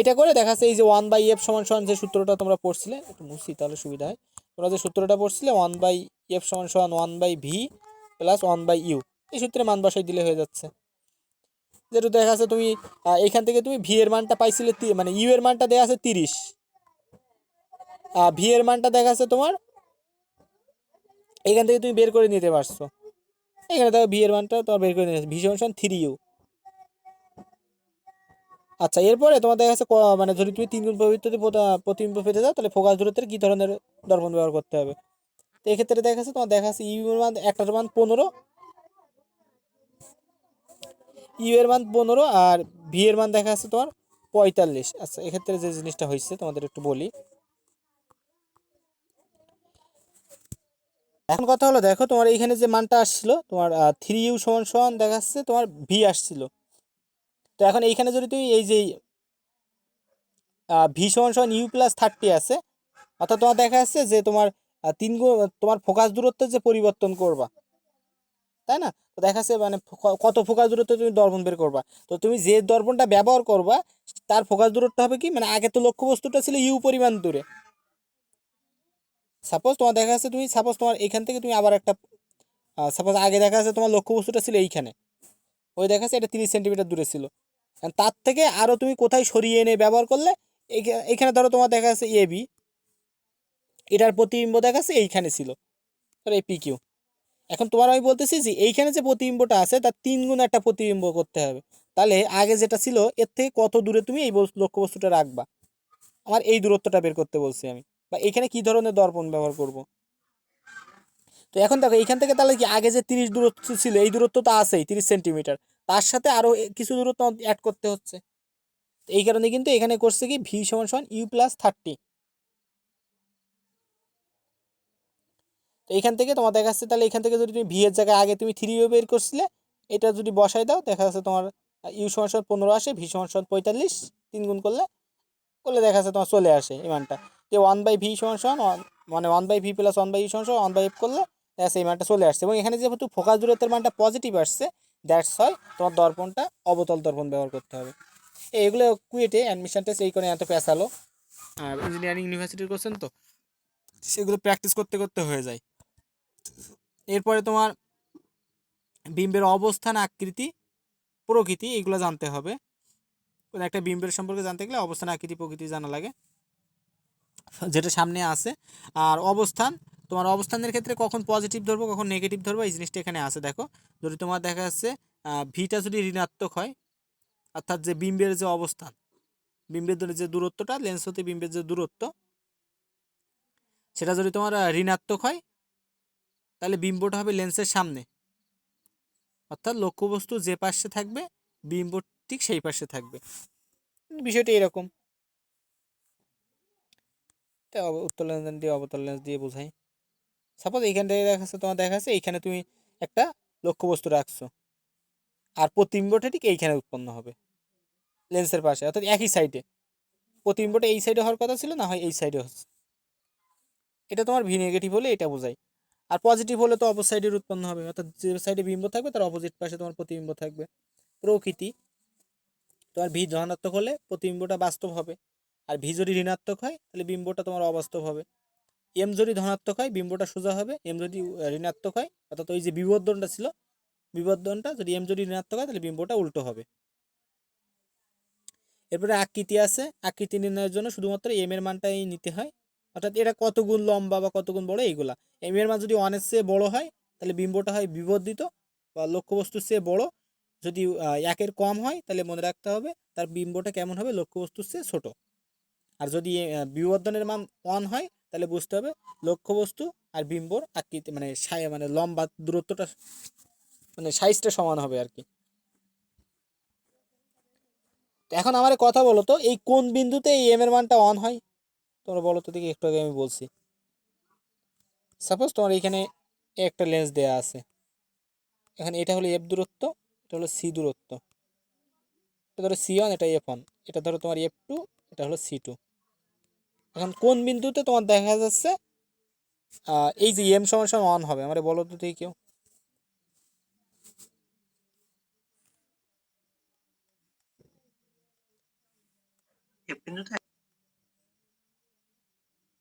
এটা করে দেখা যাচ্ছে এই যে 1/f সমান সমান যে সূত্রটা তোমরা পড়ছিলে, একটু মুছি তাহলে সুবিধা হয়, তোমরা যে সূত্রটা পড়ছিলে 1/f সমান সমান 1/v প্লাস 1/u, এই সূত্রে মান বসাই দিলে হয়ে যাচ্ছে। যেটা দেখা যাচ্ছে তুমি এখান থেকে তুমি ভি এর মানটা পাইছিলে মানে ইউ এর মানটা দেওয়া আছে 30, ভি এর মানটা দেখা যাচ্ছে তোমার এখান থেকে তুমি বের করে নিতে পারছো। এখানে দেখো ভি এর মানটা তোমার বের করে নিতে ভি সমান 3u। আচ্ছা, এরপরে তোমার দেখা যাচ্ছে মানে যদি তুমি 3 গুণ প্রতিবিম্ব পেতে যাও তাহলে ফোকাস দূরত্বের কি ধরনের দর্পণ ব্যবহার করতে হবে। তো এক্ষেত্রে দেখা যাচ্ছে তোমার দেখা যাচ্ছে ইউ এর মান একটার মান 15, ইউ এর মান 15 আর ভি এর মান দেখা যাচ্ছে তোমার 45। আচ্ছা, এক্ষেত্রে যে জিনিসটা হয়েছে তোমাদের একটু বলি। এখন কথা হলো দেখো তোমার এইখানে যে মানটা আসছিল তোমার 3u সমান সমান দেখা যাচ্ছে তোমার ভি আসছিল। তো এখন এইখানে যদি তুমি এই যে ভি সমান সমান ইউ প্লাস 30 আছে, অর্থাৎ তোমার দেখা যাচ্ছে যে তোমার 3 গুণ তোমার ফোকাস দূরত্বের যে পরিবর্তন করবা, তাই না? তো দেখা যাচ্ছে মানে কত ফোকাস দূরত্বে তুমি দর্পণ বের করবা। তো তুমি যে দর্পণটা ব্যবহার করবা তার ফোকাস দূরত্ব হবে কি, মানে আগে তো লক্ষ্যবস্তুটা ছিল ইউ পরিমাণ দূরে। সাপোজ তোমার দেখা যাচ্ছে তুমি সাপোজ তোমার এখান থেকে তুমি আবার একটা সাপোজ আগে দেখা যাচ্ছে তোমার লক্ষ্যবস্তুটা ছিল এইখানে, ওই দেখা যাচ্ছে এটা 30 সেন্টিমিটার দূরে ছিল। তার থেকে আরও তুমি কোথায় সরিয়ে এনে ব্যবহার করলে, এইখানে ধরো তোমার দেখা যাচ্ছে এ বি, এটার প্রতিবিম্ব দেখা যাচ্ছে এইখানে ছিল, ধরো এই পি কিউ। এখন তোমার আমি বলতেছি যে এইখানে যে প্রতিবিম্বটা আছে তার 3 গুণ একটা প্রতিবিম্ব করতে হবে। তাহলে আগে যেটা ছিল এর থেকে কত দূরে তুমি এই লক্ষ্যবস্তুটা রাখবা, আমার এই দূরত্বটা বের করতে বলছি আমি, বা এখানে কি ধরনের দর্পণ ব্যবহার করব। তো এখন দেখো এইখান থেকে তাহলে কি আগে যে 30 দূরত্ব ছিল এই দূরত্ব তো আছেই 30 সেন্টিমিটার, তার সাথে আরও কিছু দূরত্ব অ্যাড করতে হচ্ছে। এই কারণে কিন্তু এখানে করছে কি ভি সমান সমান ইউ প্লাস 30। তো এইখান থেকে তোমার দেখা যাচ্ছে তাহলে এখান থেকে যদি তুমি ভি এর জায়গায় আগে তুমি 3 বের করছিলে, এটা যদি বসাই দাও দেখা যাচ্ছে তোমার ইউ সমান সমান 15 আসে, ভি সমান সমান 45, 3 গুণ করলে করলে দেখা যাচ্ছে তোমার চলে আসে এই মানটা। যে 1/ভি সমান সমান মানে 1/ভি প্লাস 1/ইউ সমান সমান 1/এফ করলে দেখা যাচ্ছে এই মানটা চলে আসছে। এবং এখানে যেহেতু ফোকাস দূরত্বের মানটা পজিটিভ আসছে, দ্যাটস হয় তোমার দর্পণটা অবতল দর্পণ ব্যবহার করতে হবে। এইগুলো কুয়েটে অ্যাডমিশন টেস্ট এই করে এত পেঁচালো, আর ইঞ্জিনিয়ারিং ইউনিভার্সিটির কোশ্চেন তো সেগুলো প্র্যাকটিস করতে করতে হয়ে যায়। এরপরে তোমার বিম্বের অবস্থান, আকৃতি, প্রকৃতি এগুলো জানতে হবে। কোনো একটা বিম্বের সম্পর্কে জানতে গেলে অবস্থান, আকৃতি, প্রকৃতি জানা লাগে, যেটা সামনে আছে। আর অবস্থান, তোমার অবস্থানের ক্ষেত্রে কখন পজিটিভ ধরবো কখন নেগেটিভ ধরবো এই জিনিসটা এখানে আছে। দেখো যদি তোমার দেখা যাচ্ছে ভিটা যদি ঋণাত্মক হয়, অর্থাৎ যে বিম্বের যে অবস্থান, বিম্বের যে দূরত্বটা লেন্স হতে বিম্বের যে দূরত্ব সেটা যদি তোমার ঋণাত্মক হয়, তাহলে বিম্বটা হবে লেন্সের সামনে, অর্থাৎ লক্ষ্যবস্তু যে পাশে থাকবে বিম্ব ঠিক সেই পাশে থাকবে। বিষয়টা এরকম, উত্তর লেন্স দিয়ে অবতল লেন্স দিয়ে বোঝাই। সাপোজ এইখান থেকে দেখা যাচ্ছে তোমার দেখা যাচ্ছে এইখানে তুমি একটা লক্ষ্যবস্তু রাখছো, আর প্রতিবিম্বটা ঠিক এইখানে উৎপন্ন হবে লেন্সের পাশে, অর্থাৎ একই সাইডে। প্রতিবিম্বটা এই সাইডে হওয়ার কথা ছিল, না হয় এই সাইডে হচ্ছে। এটা তোমার ভি নেগেটিভ হলে এটা বোঝাই। আর পজিটিভ হলে তো অপর সাইডের উৎপন্ন হবে, অর্থাৎ যে সাইডে বিম্ব থাকবে তার অপোজিট পাশে তোমার প্রতিবিম্ব থাকবে। প্রকৃতি, তোমার ভি ধনাত্মক হলে প্রতিবিম্বটা বাস্তব হবে, আর ভি যদি ঋণাত্মক হয় তাহলে বিম্বটা তোমার অবাস্তব হবে। এম যদি ধনাত্মক হয় বিম্বটা সোজা হবে, এম যদি ঋণাত্মক হয় অর্থাৎ ওই যে বিবর্ধনটা ছিল, বিবর্ধনটা যদি এম যদি ঋণাত্মক হয় তাহলে বিম্বটা উল্টো হবে। এরপরে আকৃতি আছে, আকৃতি নির্ণয়ের জন্য শুধুমাত্র এম এর মানটাই নিতে হয়, অর্থাৎ এটা কত গুণ লম্বা বা কত গুণ বড় এইগুলা। এম এর মান যদি 1-এর চেয়ে বড় হয় তাহলে বিম্বটা হয় বিবর্ধিত বা লক্ষ্যবস্তুর চেয়ে বড়, যদি 1-এর কম হয় তাহলে মনে রাখতে হবে তার বিম্বটা কেমন হবে, লক্ষ্যবস্তুর চেয়ে ছোট। আর যদি বিবর্ধনের মান 1 হয় তাহলে বুঝতে হবে লক্ষ্যবস্তু আর বিম্বর আকৃতি মানে মানে লম্বা দূরত্বটা মানে সাইজটা সমান হবে আর কি। তো এখন আমার কথা বলো তো, এই কোন বিন্দুতে এই এম এর মানটা 1 হয় তোমরা বলো তো দেখি, একটু আগে আমি বলছি। সাপোজ তোমার এখানে একটা লেন্স দেয়া আছে, এখানে এটা হলো এফ দূরত্ব, এটা হলো সি দূরত্ব, এটা ধরো সি 1, এটা F1, এটা ধরো তোমার F2, এটা হলো সি 2। এখন কোন বিন্দুতে তোমার দেখা যাচ্ছে এই যে এম সমান সমান 1 হবে, আমরা বলো তো দেখি কেউ।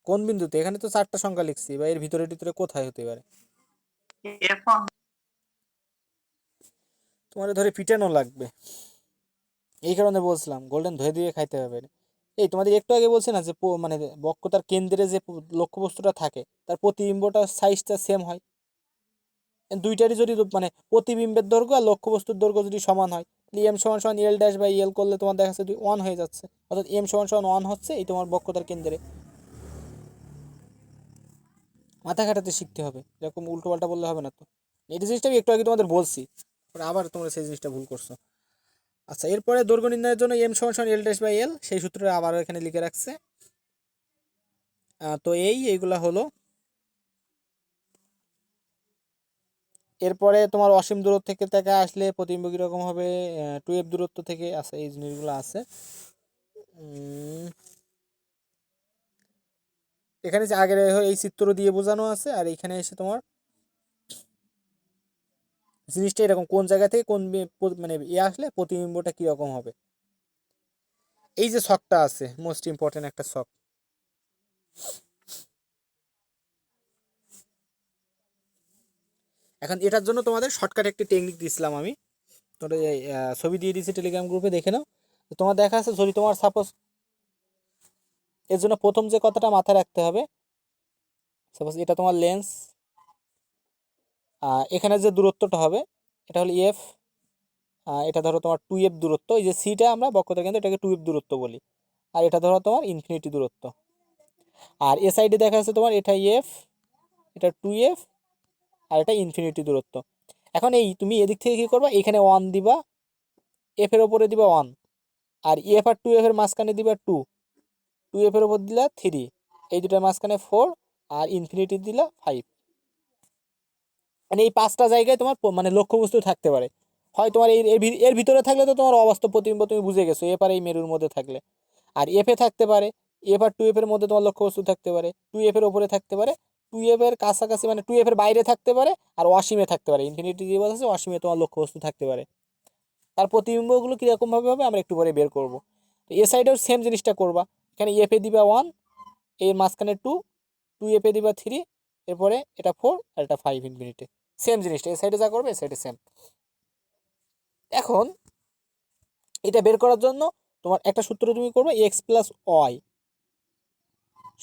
কোন বিন্দুতে, এখানে তো 4টা সংখ্যা লিখছি, বা এর ভিতরে ভিতরে কোথায় হতে পারে। তোমার ধরে পিটানো লাগবে, এই কারণে বলছিলাম গোল্ডেন ধুয়ে দিয়ে খাইতে হবে। এই তোমাদের একটু আগে বলছি না যে মানে বক্রতার কেন্দ্রে যে লক্ষ্যবস্তুটা থাকে তার প্রতিবিম্বটা সাইজটা সেম হয়। দুইটারই যদি মানে প্রতিবিম্বের দৈর্ঘ্য আর লক্ষ্যবস্তুর দৈর্ঘ্য যদি সমান হয়, এম সমান সমান এল ড্যাশ বাই এল করলে তোমার দেখা যাচ্ছে 1 হয়ে যাচ্ছে, অর্থাৎ এম সমান সমান 1 হচ্ছে এই তোমার বক্রতার কেন্দ্রে। মাথা খাটাতে শিখতে হবে, এরকম উল্টো পাল্টা বললে হবে না তো। এই জিনিসটা আমি একটু আগে তোমাদের বলছি, আবার তোমরা সেই জিনিসটা ভুল করছো। আচ্ছা, এরপরে দৈর্ঘ্য নির্ণয়ের জন্য এম সমান সমান এল ড্যাশ বাই এল, সেই সূত্রটা আবার এখানে লিখে রাখছে। তো এইগুলা হলো। এরপরে তোমার অসীম দূরত্ব থেকে আসলে প্রতিবিম্ব কীরকম হবে, 2f দূরত্ব থেকে আছে, এই জিনিসগুলো আছে। এখানে যে আগের এই চিত্র দিয়ে বোঝানো আছে, আর এখানে এসে তোমার জিনিসটা এরকম কোন জায়গা থেকে কোন মানে আসলে প্রতিবিম্বটা কিরকম হবে। এই যে ছকটা আছে মোস্ট ইম্পর্টেন্ট একটা ছক। এখন এটার জন্য তোমাদের শর্টকাট একটি টেকনিক দিয়েছিলাম আমি, তোমরা ছবি দিয়ে দিয়েছি টেলিগ্রাম গ্রুপে, দেখে নাও। তোমার দেখা আছে যদি তোমার সাপোজ, এর জন্য প্রথম যে কথাটা মাথায় রাখতে হবে, সাপোজ এটা তোমার লেন্স, এখানে যে দূরত্বটা হবে এটা হলো এফ, এটা ধরো তোমার 2f দূরত্ব, এই যে সিটা আমরা বক্রতার কেন্দ্র এটাকে 2f দূরত্ব বলি, আর এটা ধরো তোমার ইনফিনিটি দূরত্ব। আর এ সাইডে দেখা যাচ্ছে তোমার এটা এফ, এটা 2f, আর এটা ইনফিনিটি দূরত্ব। এখন এই তুমি এদিক থেকে কী করবা, এখানে 1 দিবা, এফ এর ওপরে দিবা 1, আর এফ আর 2f এর মাঝখানে দিবা 2, 2f এর ওপর দিলা 3, এই দুটার মাঝখানে 4, আর ইনফিনিটি দিলা 5। মানে এই 5টা জায়গায় তোমার মানে লক্ষ্যবস্তু থাকতে পারে। হয় তোমার এর ভিতরে থাকলে তো তোমার অবাস্তব প্রতিবিম্ব তুমি বুঝে গেছো, এফ আর এই মেরুর মধ্যে থাকলে। আর এফে থাকতে পারে, এফ আর 2f এর মধ্যে তোমার লক্ষ্যবস্তু থাকতে পারে, 2f এর ওপরে থাকতে পারে, 2f এর কাছাকাছি মানে 2f এর বাইরে থাকতে পারে, আর অসীমে থাকতে পারে, ইনফিনিটি দিয়ে বলা আছে অসীমে তোমার লক্ষ্যবস্তু থাকতে পারে। তার প্রতিবিম্বগুলো কীরকমভাবে হবে আমরা একটু পরে বের করবো। তো এ সাইডেও সেম জিনিসটা করবা, এখানে এফে দিবা 1, এর মাঝখানে 2, 2f-এ দিবা 3, এরপরে এটা 4 আর এটা 5 ইনফিনিটি। সেম জিনিসটা এই সাইডে যা করবে এই সাইডে সেম। এখন এটা বের করার জন্য তোমার একটা সূত্র তুমি করবে, এক্স প্লাস ওয়াই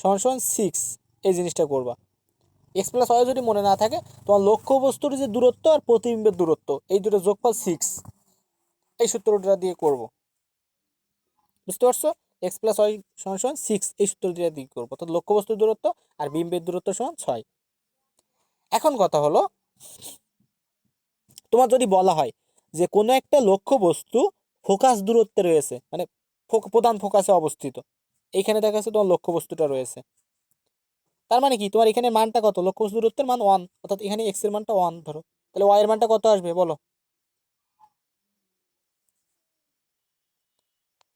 সমান সমান 6, এই জিনিসটা করবা। এক্স প্লাস ওয়াই যদি মনে না থাকে, তোমার লক্ষ্যবস্তুর যে দূরত্ব আর প্রতিবিম্বের দূরত্ব এই দুটো যোগফল 6, এই সূত্রটা দিয়ে করব, বুঝতে পারছো? এক্স প্লাস ওয়াই সমান সমান 6, এই সূত্রটা দিয়ে করবো। অর্থাৎ লক্ষ্যবস্তুর দূরত্ব আর বিম্বের দূরত্ব সমান 6। এখন কথা হলো, তোমার যদি বলা হয় যে কোনো একটা লক্ষ্যবস্তু ফোকাস দূরত্বে রয়েছে, মানে প্রধান ফোকাসে অবস্থিত, এইখানে দেখা যাচ্ছে তোমার লক্ষ্যবস্তুটা রয়েছে, তার মানে কি তোমার এখানে মানটা কত, লক্ষ্যবস্তু দূরত্বের মান 1, অর্থাৎ এখানে এক্স এর মানটা 1 ধরো, তাহলে ওয়াই এর মানটা কত আসবে বলো?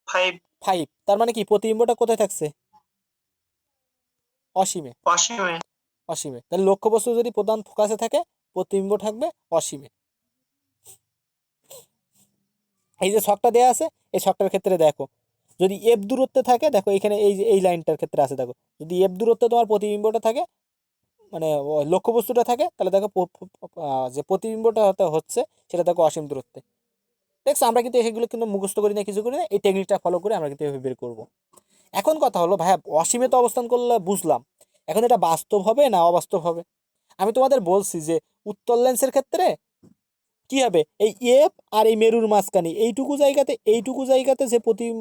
5। 5, তার মানে কি প্রতিবিম্বটা কোথায় থাকছে? অসীমে। অসীমে। অসীমে, তাহলে লক্ষ্যবস্তু যদি প্রধান ফোকাসে থাকে প্রতিবিম্ব থাকবে অসীমে। এই যে ছকটা দেওয়া আছে, এই ছকটার ক্ষেত্রে দেখো, যদি এফ দূরত্বে থাকে, দেখো এখানে এই যে এই লাইনটার ক্ষেত্রে আছে, দেখো যদি এফ দূরত্বে তোমার প্রতিবিম্বটা থাকে, মানে লক্ষ্যবস্তুটা থাকে, তাহলে দেখো যে প্রতিবিম্বটা হচ্ছে সেটা দেখো অসীম দূরত্বে। দেখছো আমরা কিন্তু এগুলো কিন্তু মুখস্থ করি না, কিছু করি না, এই টেকনিকটা ফলো করে আমরা কিন্তু এভাবে বের করবো। এখন কথা হলো ভাইয়া, অসীমে তো অবস্থান করলে বুঝলাম, এখন এটা বাস্তব হবে না অবাস্তব হবে? আমি তোমাদের বলছি যে উত্তল লেন্সের ক্ষেত্রে কি হবে, এই এফ আর এই মেরুর মাঝখানে এইটুকু জায়গাতে যে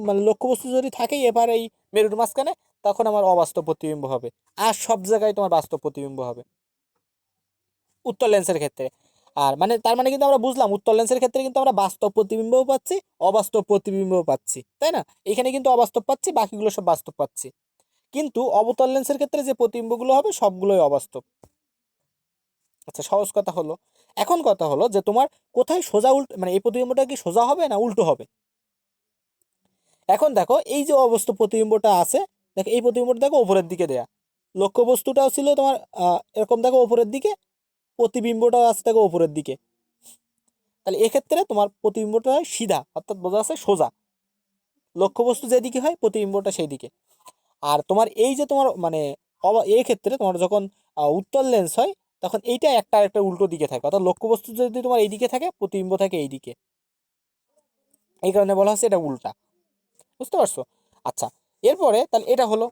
মানে লক্ষ্যবস্তু যদি থাকে এফ আর এই মেরুর মাঝখানে, তখন আমার অবাস্তব প্রতিবিম্ব হবে, আর সব জায়গায় তোমার বাস্তব প্রতিবিম্ব হবে উত্তল লেন্সের ক্ষেত্রে। আর মানে তার মানে কিন্তু আমরা বুঝলাম উত্তল লেন্সের ক্ষেত্রে কিন্তু আমরা বাস্তব প্রতিবিম্বও পাচ্ছি, অবাস্তব প্রতিবিম্বও পাচ্ছি, তাই না? এখানে কিন্তু অবাস্তব পাচ্ছি, বাকিগুলো সব বাস্তব পাচ্ছি। কিন্তু অবতল লেন্সের ক্ষেত্রে যে প্রতিবিম্বগুলো হবে সবগুলোই অবাস্তব। আচ্ছা, সহজ কথা হলো। এখন কথা হলো যে তোমার কোথায় সোজা উল্টো, মানে এই প্রতিবিম্বটা কি সোজা হবে না উল্টো হবে? এখন দেখো এই যে অবস্থা প্রতিবিম্বটা আছে, দেখো এই প্রতিবিম্বটা দেখো উপরের দিকে দেয়া, লক্ষ্যবস্তুটাও ছিল তোমার এরকম দেখো উপরের দিকে, প্রতিবিম্বটাও আছে দেখো উপরের দিকে। তাহলে এক্ষেত্রে তোমার প্রতিবিম্বটা হয় সিধা, অর্থাৎ বোঝা যাচ্ছে সোজা, লক্ষ্যবস্তু যেদিকে হয় প্রতিবিম্বটা সেই দিকে। আর তোমার এই যে তোমার মানে এই ক্ষেত্রে তোমার যখন উত্তল লেন্স হয়, তখন এইটা একটা উল্টো দিকে থাকে, অর্থাৎ লক্ষ্যবস্তু যদি তোমার এই দিকে থাকে প্রতিবিম্ব থাকে এই দিকে, এই কারণে বলা হচ্ছে এটা উল্টা, বুঝতে পারছো? আচ্ছা, এরপরে তাহলে এটা হলো,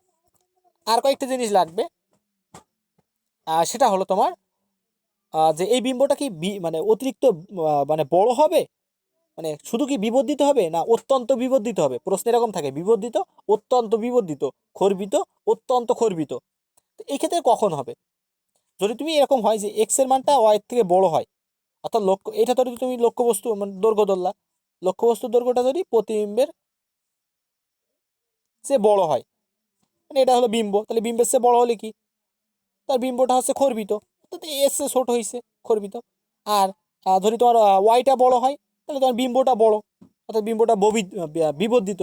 আর কয়েকটা জিনিস লাগবে, সেটা হলো তোমার যে এই বিম্বটা কি মানে অতিরিক্ত মানে বড় হবে, মানে শুধু কি বিবর্ধিত হবে না অত্যন্ত বিবর্ধিত হবে? প্রশ্ন এরকম থাকে, বিবর্ধিত, অত্যন্ত বিবর্ধিত, খর্বিত, অত্যন্ত খর্বিত। তো এই ক্ষেত্রে কখন হবে? যদি তুমি এরকম হয় যে এক্স এর মানটা ওয়াই থেকে বড় হয়, অর্থাৎ এটা তো তুমি লক্ষ্যবস্তু মানে দৈর্ঘ্য ধরলা, লক্ষ্যবস্তুর দৈর্ঘ্যটা যদি প্রতিবিম্বের চেয়ে বড় হয়, মানে এটা হলো বিম্ব, তাহলে বিম্বের চেয়ে বড় হলে কি, তার বিম্বটা হচ্ছে খর্বিত, অর্থাৎ এর চেয়ে ছোট হয়েছে, খর্বিত। আর যদি তোমার ওয়াইটা বড় হয়, তাহলে তোমার বিম্বটা বড়, অর্থাৎ বিম্বটা বিবর্ধিত।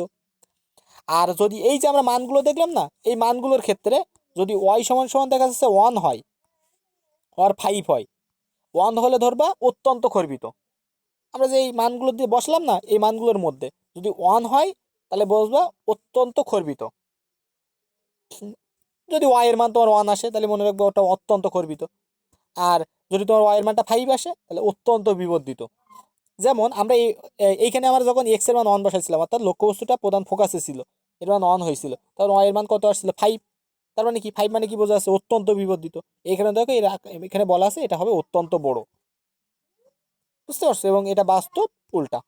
আর যদি এই যে আমরা মানগুলো দেখলাম না, এই মানগুলোর ক্ষেত্রে যদি ওয়াই সমান সমান দেখা যাচ্ছে 1 হয় আর 5 হয়, 1 হলে ধরবা অত্যন্ত খর্বিত। আমরা যে এই মানগুলো দিয়ে বসলাম না, এই মানগুলোর মধ্যে যদি 1 হয় তাহলে বসবা অত্যন্ত খর্বিত। যদি ওয়াই এর মান তোমার 1 আসে তাহলে মনে রাখবে ওটা অত্যন্ত খর্বিত। আর যদি তোমার ওয়াই এর মানটা 5 আসে তাহলে অত্যন্ত বিবর্ধিত। যেমন আমরা এইখানে আমরা যখন এক্স এর মান 1 বসাইছিলাম, অর্থাৎ লক্ষ্যবস্তুটা প্রধান ফোকাসে ছিল, এর মান 1 হয়েছিল, তখন ওয়াই এর মান কত আসছিল 5। তার মানে কি 5 মানে কি বোঝা যাচ্ছে অত্যন্ত বিবর্ধিত। এখানে দেখো এখানে বলা আছে এটা হবে অত্যন্ত বড়, বুঝতে পারছো? এবং এটা বাস্তব উল্টা।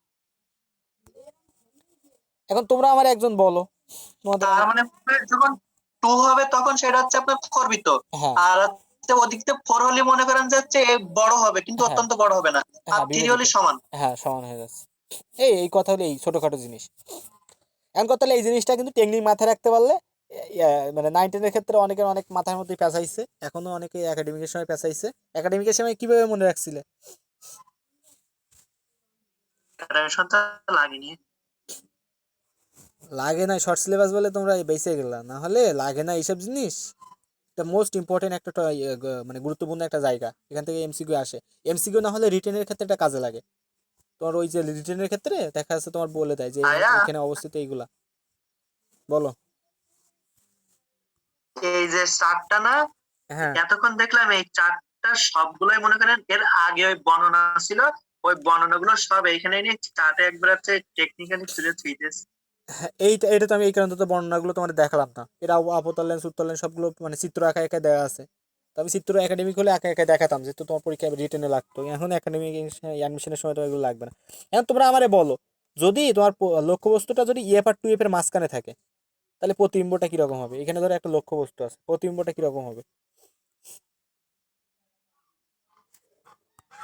এখন তোমরা আমার একজন বলো তোমাদের। তার মানে যখন 2 হবে তখন সেটা হচ্ছে আপনার খর্বিত, হ্যাঁ আর হচ্ছে ওদিকতে 4 হলে মনে করেন যে হচ্ছে বড় হবে কিন্তু হ্যাঁ অত্যন্ত বড় হবে না, আর হ্যাঁ 3 বিবর্ধিত, হলে সমান। হ্যাঁ সমান হয়ে যাচ্ছে। এই কথা হলো এই ছোটখাটো জিনিস। এখন কথা হলো এই জিনিসটা কিন্তু টেকনিক মাথায় রাখতে পারলে মানে 9-10 এর ক্ষেত্রে অনেকের অনেক মাথার মধ্যে পেঁচাইছে, এখনো অনেকে একাডেমিকের সময় পেঁচাইছে। একাডেমিকের সময় কিভাবে মনে রাখছিলে? টেনশন তো লাগেনি। লাগে না শর্ট সিলেবাস বলে তোমরা বেঁচে গেলা, না হলে লাগে না এইসব জিনিস। এটা মোস্ট ইম্পর্টেন্ট একটা মানে গুরুত্বপূর্ণ একটা জায়গা, এখান থেকে এমসিকিউ আসে। এমসিকিউ না হলে রিটেনের ক্ষেত্রে এটা কাজে লাগে। তোমার ওই যে রিটেনের ক্ষেত্রে দেখা যাচ্ছে তোমার বলে দেয় যে ভাইয়া, এখানে অবস্থিত এইগুলা। বলো। এই যে চারটা না, হ্যাঁ এতক্ষণ দেখলাম এই চারটা সবগুলোই মনে করেন এর আগে ওই বর্ণনা ছিল, ওই বর্ণনাগুলো সব এইখানে নিয়ে চার্টে একবার হচ্ছে টেকনিক্যালি তুলে থুইতেছে। হ্যাঁ, এইটা এটা তো আমি এই কারণে তো বর্ণনাগুলো তোমার দেখালাম না। এরা আপতল লেন্স উত্তল লেন্স সবগুলো মানে চিত্র একা একা দেওয়া আছে। তো আমি চিত্র একাডেমিক হলে একা একা দেখাতাম, যেহেতু তোমার পরীক্ষা রিটেনে লাগতো। এখন একাডেমিক অ্যাডমিশনের সময় তো এগুলো লাগবে না। এখন তোমরা আমারে বলো, যদি তোমার লক্ষ্যবস্তুটা যদি ইএফ আর টু এফ এর মাঝখানে থাকে তাহলে প্রতিবিম্বটা কিরকম হবে? এখানে ধরো একটা লক্ষ্যবস্তু আছে, প্রতিবিম্বটা কিরকম হবে?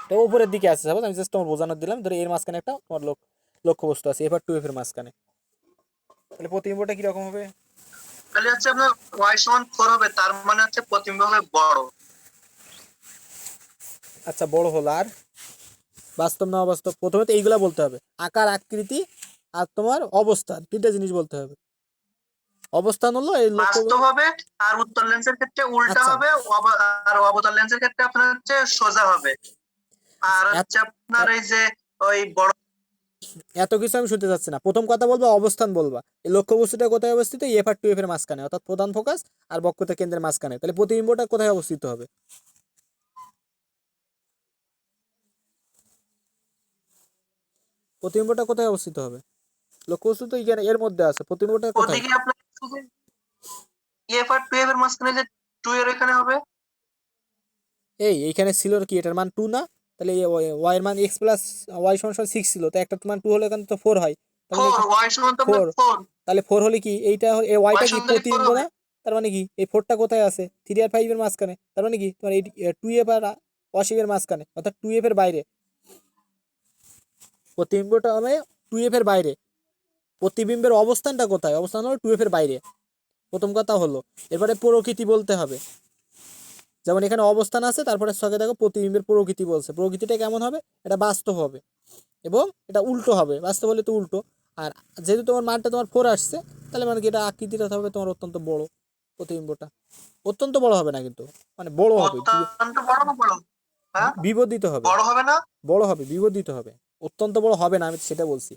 তো উপরের দিকে আছে, সাপোজ আমি জাস্ট তোমার বোঝানোর দিলাম, ধরো এর মাঝখানে একটা তোমার লক্ষ্যবস্তু আছে এফ আর টু এফ এর মাঝখানে, তাহলে প্রতিবিম্বটা কিরকম হবে? তাহলে হচ্ছে আপনার ওয়াই সমান 4 হবে, তার মানে হচ্ছে প্রতিবিম্ব হবে বড়। আচ্ছা বড় হলো, আর বাস্তব না অবাস্তব? প্রথমে তো এইগুলা বলতে হবে, আকার আকৃতি আর তোমার অবস্থান, তিনটা জিনিস বলতে হবে। অবস্থান হলো এই লক্ষ্য। বাস্তব হবে, আর উত্তর লেন্সের ক্ষেত্রে উল্টা আচ্ছা হবে, আর অবতল লেন্সের ক্ষেত্রে আপনার হচ্ছে সোজা হবে। আচ্ছা আর হচ্ছে আপনার এত এই যে ওই বড়। এত কিছু আমি শুনতে চাচ্ছি না, প্রথম কথা বলবা অবস্থান বলবা। এই লক্ষ্য বস্তুটা কোথায় অবস্থিত? এফ আর টু এফ এর মাঝখানে, অর্থাৎ প্রধান ফোকাস আর বক্রতা কেন্দ্রের মাঝখানে। তাহলে প্রতিবিম্বটা কোথায় অবস্থিত হবে? প্রতিবিম্বটা কোথায় অবস্থিত হবে? লক্ষ্য বস্তু তো এখানে এর মধ্যে আছে, প্রতিবিম্বটা কোথায়? ওদিকে আপনার এফ আর 2 এর মাঝখানে যে 2 এর এখানে হবে এইখানে ছিল কি এটার মান 2 না? তাহলে ওয়াই এর মান এক্স প্লাস ওয়াই সমান সমান 6 ছিল, তো একটা মান 2 হলে এখানে তো 4 হয়। তার মানে 4, ওয়াই সমান তো আপনার 4, 4, তাহলে 4 হলে কি এইটা এই ওয়াই ওয়াইটা কি সমান তাহলে 4 প্রতিবিম্ব হবে। না? তার মানে কি এই 4টা কোথায় আছে? 3 আর 5 এর মাঝখানে। তার মানে কি তোমার এই 2 এফ আর অসীমের মাঝখানে, অর্থাৎ 2 এফ এর বাইরে। প্রতিবিম্বটা হবে 2 এফ এর বাইরে। প্রতিবিম্বের অবস্থানটা কোথায়? অবস্থান হলো 2 এফ এর বাইরে, প্রথম কথা হলো। এরপরে প্রকৃতি বলতে হবে, যেমন এখানে অবস্থান আছে, তারপরে সঙ্গে দেখো প্রতিবিম্বের প্রকৃতি বলছে। প্রকৃতিটা কেমন হবে? এটা বাস্তব হবে এবং এটা উল্টো হবে, বাস্তব হলে তো উল্টো। আর যেহেতু তোমার মানটা তোমার 4 আসছে, তাহলে মানে কি এটা আকৃতিটা হবে তোমার অত্যন্ত বড়। প্রতিবিম্বটা অত্যন্ত বড় হবে না কিন্তু, মানে বড় হবে, অত্যন্ত বড় না বড়? হ্যাঁ, বিবর্ধিত হবে। বড় হবে না। বড় হবে, বিবর্ধিত হবে, অত্যন্ত বড় হবে না, আমি সেটা বলছি।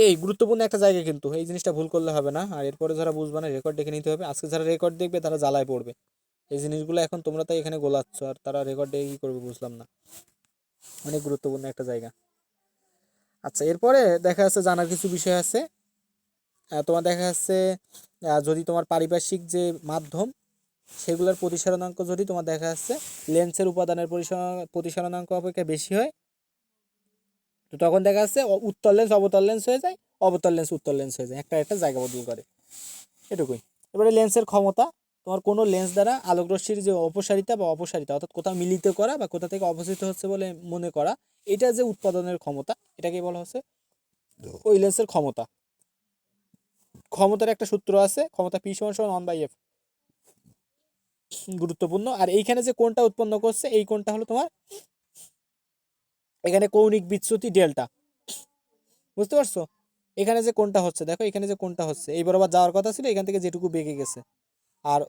এই গুরুত্বপূর্ণ একটা জায়গা কিন্তু, এই জিনিসটা ভুল করলে হবে না। আর এরপরে যারা বুঝবে না রেকর্ড দেখে নিতে হবে, আজকে যারা রেকর্ড দেখবে তারা জ্বালায় পড়বে। এই জিনিসগুলো এখন তোমরা তাই এখানে গোলাচ্ছ, আর তারা রেকর্ড দেখে কি করবে বুঝলাম না। অনেক গুরুত্বপূর্ণ একটা জায়গা। আচ্ছা এরপরে দেখা যাচ্ছে জানার কিছু বিষয় আছে। তোমার দেখা যাচ্ছে যদি তোমার পারিপার্শ্বিক যে মাধ্যম সেগুলোর প্রতিসরণাঙ্ক যদি তোমার দেখা যাচ্ছে লেন্সের উপাদানের প্রতিসরণাঙ্ক অপেক্ষা বেশি হয়, তো তখন দেখা যাচ্ছে উত্তল লেন্স অবতল লেন্স হয়ে যায়, অবতল লেন্স উত্তল লেন্স হয়ে যায়, একটা একটা জায়গা বদল করে, এটুকুই। এবারে লেন্সের ক্ষমতা, তোমার কোনো লেন্স দ্বারা আলোকরশ্মির যে অপসারিতা বা অপসারিতা, অর্থাৎ কোথাও মিলিত করা বা কোথা থেকে অপসৃত হচ্ছে বলে মনে করা, এটা যে উৎপাদনের ক্ষমতা, এটাকে বলা হচ্ছে ওই লেন্সের ক্ষমতা। ক্ষমতার একটা সূত্র আছে, ক্ষমতা পি সমান সমান 1/f, গুরুত্বপূর্ণ। আর এইখানে যে কোণটা উৎপন্ন করছে, এই কোণটা হলো তোমার এখানে কৌণিক বিচ্যুতি ডেল্টা, বুঝতে পারছো? এখানে যে কোণটা হচ্ছে দেখো, এখানে যে কোণটা হচ্ছে এই বরাবর যাওয়ার কথা ছিল, এখান থেকে যেটুকু বেঁকে গেছে। আর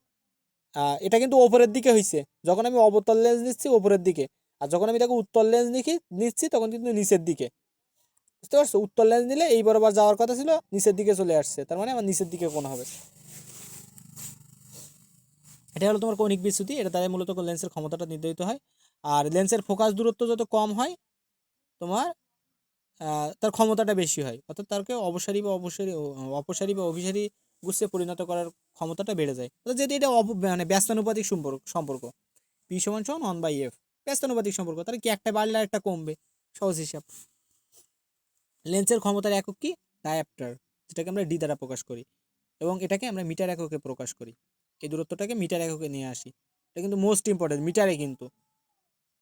এটা কিন্তু ওপরের দিকে হয়েছে, যখন আমি অবতল লেন্স নিচ্ছি ওপরের দিকে, আর যখন আমি দেখো উত্তল লেন্স নিচ্ছি তখন কিন্তু নিচের দিকে। বুঝতে পারছো? উত্তল লেন্স নিলে এই বরাবর যাওয়ার কথা ছিল, নিচের দিকে চলে আসছে, তার মানে আমার নিচের দিকে কোণ হবে। এটা হলো তোমার কৌণিক বিচ্যুতি, এটা দ্বারা মূলত লেন্সের ক্ষমতাটা নির্ধারিত হয়। আর লেন্সের ফোকাস দূরত্ব যত কম হয় তোমার তার ক্ষমতাটা বেশি হয়, অর্থাৎ তাকে অপসারী বা অভিসারী গুচ্ছে পরিণত করার ক্ষমতাটা বেড়ে যায়। অর্থাৎ যদি এটা মানে ব্যস্তানুপাতিক সম্পর্ক পি সমান সমান 1/f, ব্যস্তানুপাতিক সম্পর্ক, তাহলে কি একটা বাড়লে আর একটা কমবে, সহজ হিসাব। লেন্সের ক্ষমতার একক কি? ডায়াপ্টার, যেটাকে আমরা ডি দ্বারা প্রকাশ করি, এবং এটাকে আমরা মিটার এককে প্রকাশ করি। এই দূরত্বটাকে মিটার এককে নিয়ে আসি, এটা কিন্তু মোস্ট ইম্পর্টেন্ট মিটারে। কিন্তু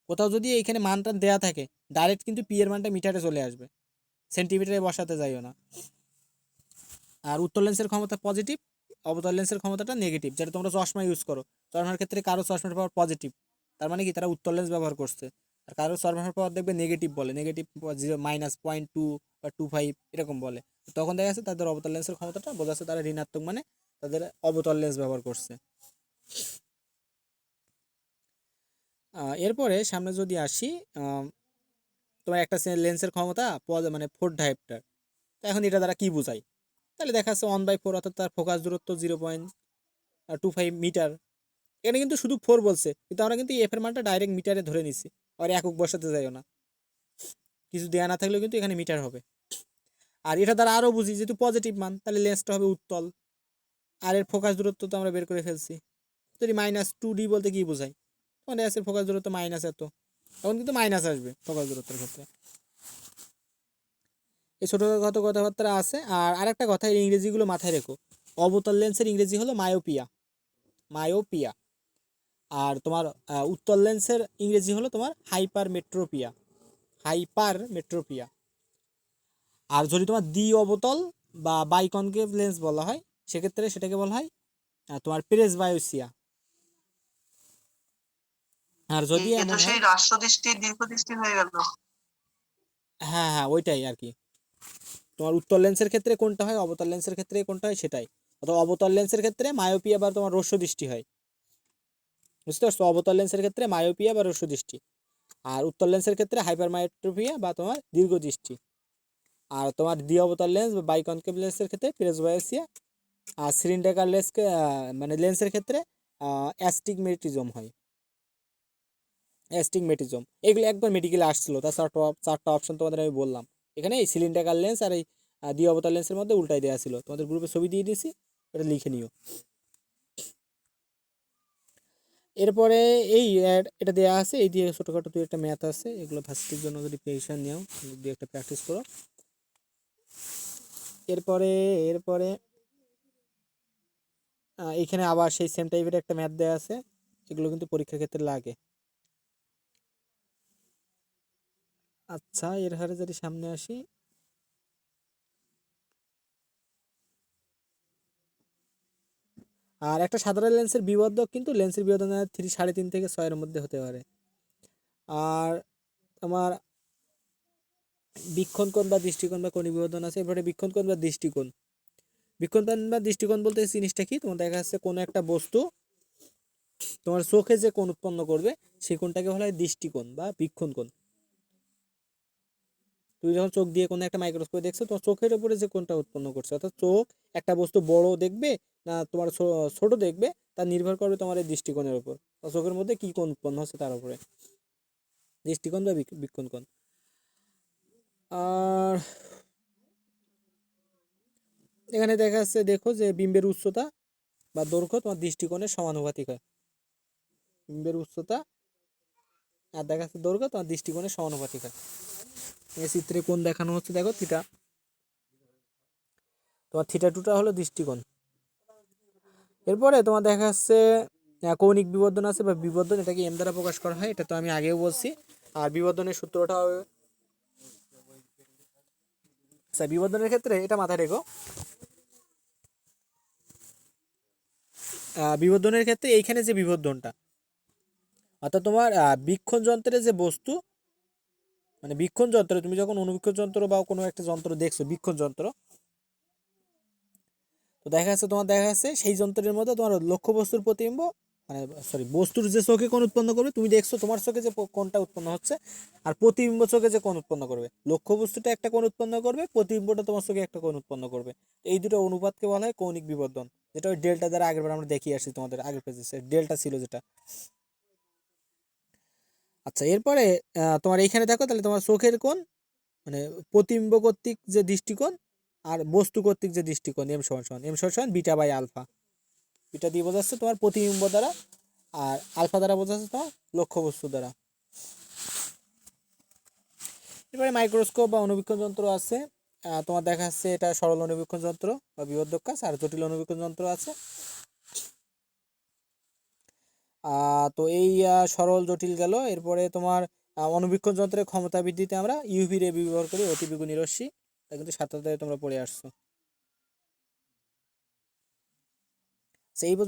কোথাও যদি এখানে মানটা দেওয়া থাকে, ডাইরেক্ট কিন্তু পি এর মানটা মিটারে চলে আসবে, সেন্টিমিটারে বসাতে যাইও না। আর উত্তল লেন্সের ক্ষমতা পজিটিভ, অবতল লেন্সের ক্ষমতাটা নেগেটিভ। যেটা তোমরা চশমা ইউজ করো, চশমার ক্ষেত্রে কারো চশমার পাওয়ার পজিটিভ, তার মানে কি তারা উত্তল লেন্স ব্যবহার করছে। আর কারো চশমার পাওয়ার দেখবে নেগেটিভ বলে, নেগেটিভ 0 -0.2 বা 2.5 এরকম বলে। তখন দেখা যাচ্ছে তাদের অবতল লেন্সের ক্ষমতাটা বোঝা যাচ্ছে তারা ঋণাত্মক, মানে তাদের অবতল লেন্স ব্যবহার করছে। এরপরে সামনে যদি আসি, তোমার একটা লেন্সের ক্ষমতা মানে 4 ডায়োপ্টার। এখন এটা দ্বারা কি বোঝায়? তাহলে দেখা যাচ্ছে 1/4, অর্থাৎ তার ফোকাস দূরত্ব 0.25 মিটার। এখানে কিন্তু শুধু 4 বলছে, কিন্তু আমরা কিন্তু এফ এর মানটা ডাইরেক্ট মিটারে ধরে নিচ্ছি, আর একক বসাতে যাইও না, কিছু দেয়া না থাকলেও কিন্তু এখানে মিটার হবে। আর এটা দ্বারা আরও বুঝি, যেহেতু পজিটিভ মান, তাহলে লেন্সটা হবে উত্তল। আর এর ফোকাস দূরত্ব তো আমরা বের করে ফেলছি। যদি -2D বলতে কি বোঝায়, তখন দেখা যাচ্ছে ফোকাস দূরত্ব মাইনাস এত, তখন কিন্তু মাইনাস আসবে ফোকাস দূরত্বের ক্ষেত্রে। এই ছোটোখাটো কথাবার্তা আছে। আর আরেকটা কথা, এই ইংরেজিগুলো মাথায় রেখো। অবতল লেন্সের ইংরেজি হলো মায়োপিয়া, মায়োপিয়া। আর তোমার উত্তল লেন্সের ইংরেজি হলো তোমার হাইপারমেট্রোপিয়া, হাইপারমেট্রোপিয়া। আর যদি তোমার দ্বি অবতল বা বাইকনকেভ লেন্স বলা হয়, সেক্ষেত্রে সেটাকে বলা হয় তোমার প্রেসবায়োসিয়া। আর যদি এ তো এমন হয়, সেই রাষ্ট্রদৃষ্টি দীর্ঘদৃষ্টি হয়ে গেল। হ্যাঁ হ্যাঁ ওইটাই আর কি। তোমার উত্তল লেন্সের ক্ষেত্রে কোনটা হয়, অবতল লেন্সের ক্ষেত্রে কোনটা হয় সেটাই। অথবা অবতল লেন্সের ক্ষেত্রে মায়োপিয়া বা তোমার রস্য দৃষ্টি হয়, বুঝতে পারছো? অবতল লেন্সের ক্ষেত্রে মায়োপিয়া বা রস্য দৃষ্টি, আর উত্তল লেন্সের ক্ষেত্রে হাইপারমায়োট্রোপিয়া বা তোমার দীর্ঘ দৃষ্টি। আর তোমার দ্বি অবতল লেন্স বা বাইকনকেভ লেন্সের ক্ষেত্রে প্রেসবায়োসিয়া। আর সিলিন্ডার লেন্সকে মানে লেন্সের ক্ষেত্রে অ্যাস্টিগমেটিজম হয়, অ্যাস্টিগমেটিজম। এগুলো একবার মেডিকেলে আসছিল, তার চারটা অপশন তোমাদের আমি বললাম। এখানে এই সিলিন্ডার লেন্স আর এই দ্বি অবতল লেন্সের মধ্যে উল্টাই দেওয়া ছিল, তোমাদের গ্রুপে ছবি দিয়ে দিয়েছি, এটা লিখে নিও। এরপরে এই এটা দেওয়া আছে, এই দিয়ে ছোটোখাটো দুই একটা ম্যাথ আছে, এগুলো ভার্সিটির জন্য যদি প্রিপারেশন নিও, দুই একটা প্র্যাকটিস করো। এরপরে এরপরে এখানে আবার সেই সেম টাইপের একটা ম্যাথ দেওয়া আছে, এগুলো কিন্তু পরীক্ষার ক্ষেত্রে লাগে। আচ্ছা, এর হারে যদি সামনে আসি, আর একটা সাধারণ লেন্সের বিবর্ধক কিন্তু লেন্সের বিবর্ধন 3.5 থেকে 6-এর মধ্যে হতে পারে। আর আমার বীক্ষণ কোণ বা দৃষ্টিকোণ বা কণিক বিবর্ধন আছে। এরপরে বীক্ষণ কোণ বা দৃষ্টিকোণ। বীক্ষণ কোণ বা দৃষ্টিকোণ বলতে এই জিনিসটা কি, তোমার দেখা যাচ্ছে কোনো একটা বস্তু তোমার চোখে যে কোণ উৎপন্ন করবে, সেই কোণটাকে বলা হয় দৃষ্টিকোণ বা বীক্ষণ কোণ। তুমি যখন চোখ দিয়ে কোনো একটা মাইক্রোস্কোপে দেখছো, তোমার চোখের উপরে যে কোণটা উৎপন্ন করছে, অর্থাৎ চোখ একটা বস্তু বড় দেখবে না তোমার ছোট দেখবে, তা নির্ভর করবে তোমার এই দৃষ্টিকোণের উপর, চোখের মধ্যে কি কোণ উৎপন্ন হচ্ছে তার উপরে, দৃষ্টিকোণ বা বীক্ষণ কোণ। আর এখানে দেখা যাচ্ছে, দেখো যে বিম্বের উচ্চতা বা দৈর্ঘ্য তোমার দৃষ্টিকোণের সমানুপাতিক হয়। বিম্বের উচ্চতা আর দেখা যাচ্ছে দৈর্ঘ্য তোমার দৃষ্টিকোণের সমানুপাতিক হয়। এই চিত্রে কোণ দেখানো হচ্ছে, দেখো থিটা, তোমার থিটা 2টা হলো দৃষ্টিকোণ। এরপরে তোমার দেখা যাচ্ছে কৌণিক বিবর্ধন আছে বা বিবর্ধন, এটাকে এম দ্বারা প্রকাশ করা হয়, এটা তো আমি আগেও বলছি। আর বিবর্ধনের সূত্রটা হবে, আচ্ছা বিবর্ধনের ক্ষেত্রে এটা মাথায় রেখো, বিবর্ধনের ক্ষেত্রে এইখানে যে বিবর্ধনটা, অর্থাৎ তোমার বীক্ষণ যন্ত্রের যে বস্তু, মানে বীক্ষণ যন্ত্র, তুমি যখন অনুবীক্ষণ যন্ত্র বা কোনো একটা যন্ত্র দেখছো, বীক্ষণ যন্ত্র, তো দেখা যাচ্ছে সেই যন্ত্রের মধ্যে তোমার লক্ষ্য বস্তুর প্রতিবিম্ব মানে সরি বস্তুর যে চোখে কোণ উৎপন্ন করবে, তুমি দেখছো তোমার চোখে যে কোণটা উৎপন্ন হচ্ছে, আর প্রতিবিম্ব চোখে যে কোণ উৎপন্ন করবে, লক্ষ্য বস্তুটা একটা কোণ উৎপন্ন করবে, প্রতিবিম্বটা তোমার চোখে একটা কোণ উৎপন্ন করবে। এই দুটো অনুপাতকে বলা হয় কৌণিক বিবর্ধন, যেটা ওই ডেল্টা দ্বারা আগেরবার আমরা দেখিয়ে আসছি তোমাদের আগের পেজে, ডেল্টা ছিল যেটা। আচ্ছা, এরপরে তোমার এইখানে দেখো তাহলে তোমার চোখের কোণ মানে প্রতিবিম্ব কর্তৃক যে দৃষ্টিকোণ আর বস্তু কর্তৃক যে দৃষ্টিকোণ এম সমান বিটা বাই আলফা, বিটা দিয়ে বোঝাচ্ছে তোমার প্রতিবিম্ব দ্বারা, আর আলফা দ্বারা বোঝাচ্ছে তোমার লক্ষ্যবস্তু দ্বারা। এবারে মাইক্রোস্কোপ বা অনুবীক্ষণ যন্ত্র আছে, তোমার দেখা যাচ্ছে এটা সরল অনুবীক্ষণ যন্ত্র বা বিবর্ধক কাচ, আর জটিল অনুবীক্ষণ যন্ত্র আছে। তো এই সরল জটিল গেল। এরপরে তোমার অনুবীক্ষণ যন্ত্রের ক্ষমতা বৃদ্ধিতে আমরা ইউভি রে ব্যবহার করি, অতিবেগুনি রশ্মি, তা কিন্তু সাথে তোমরা পড়ে আসছো। সেই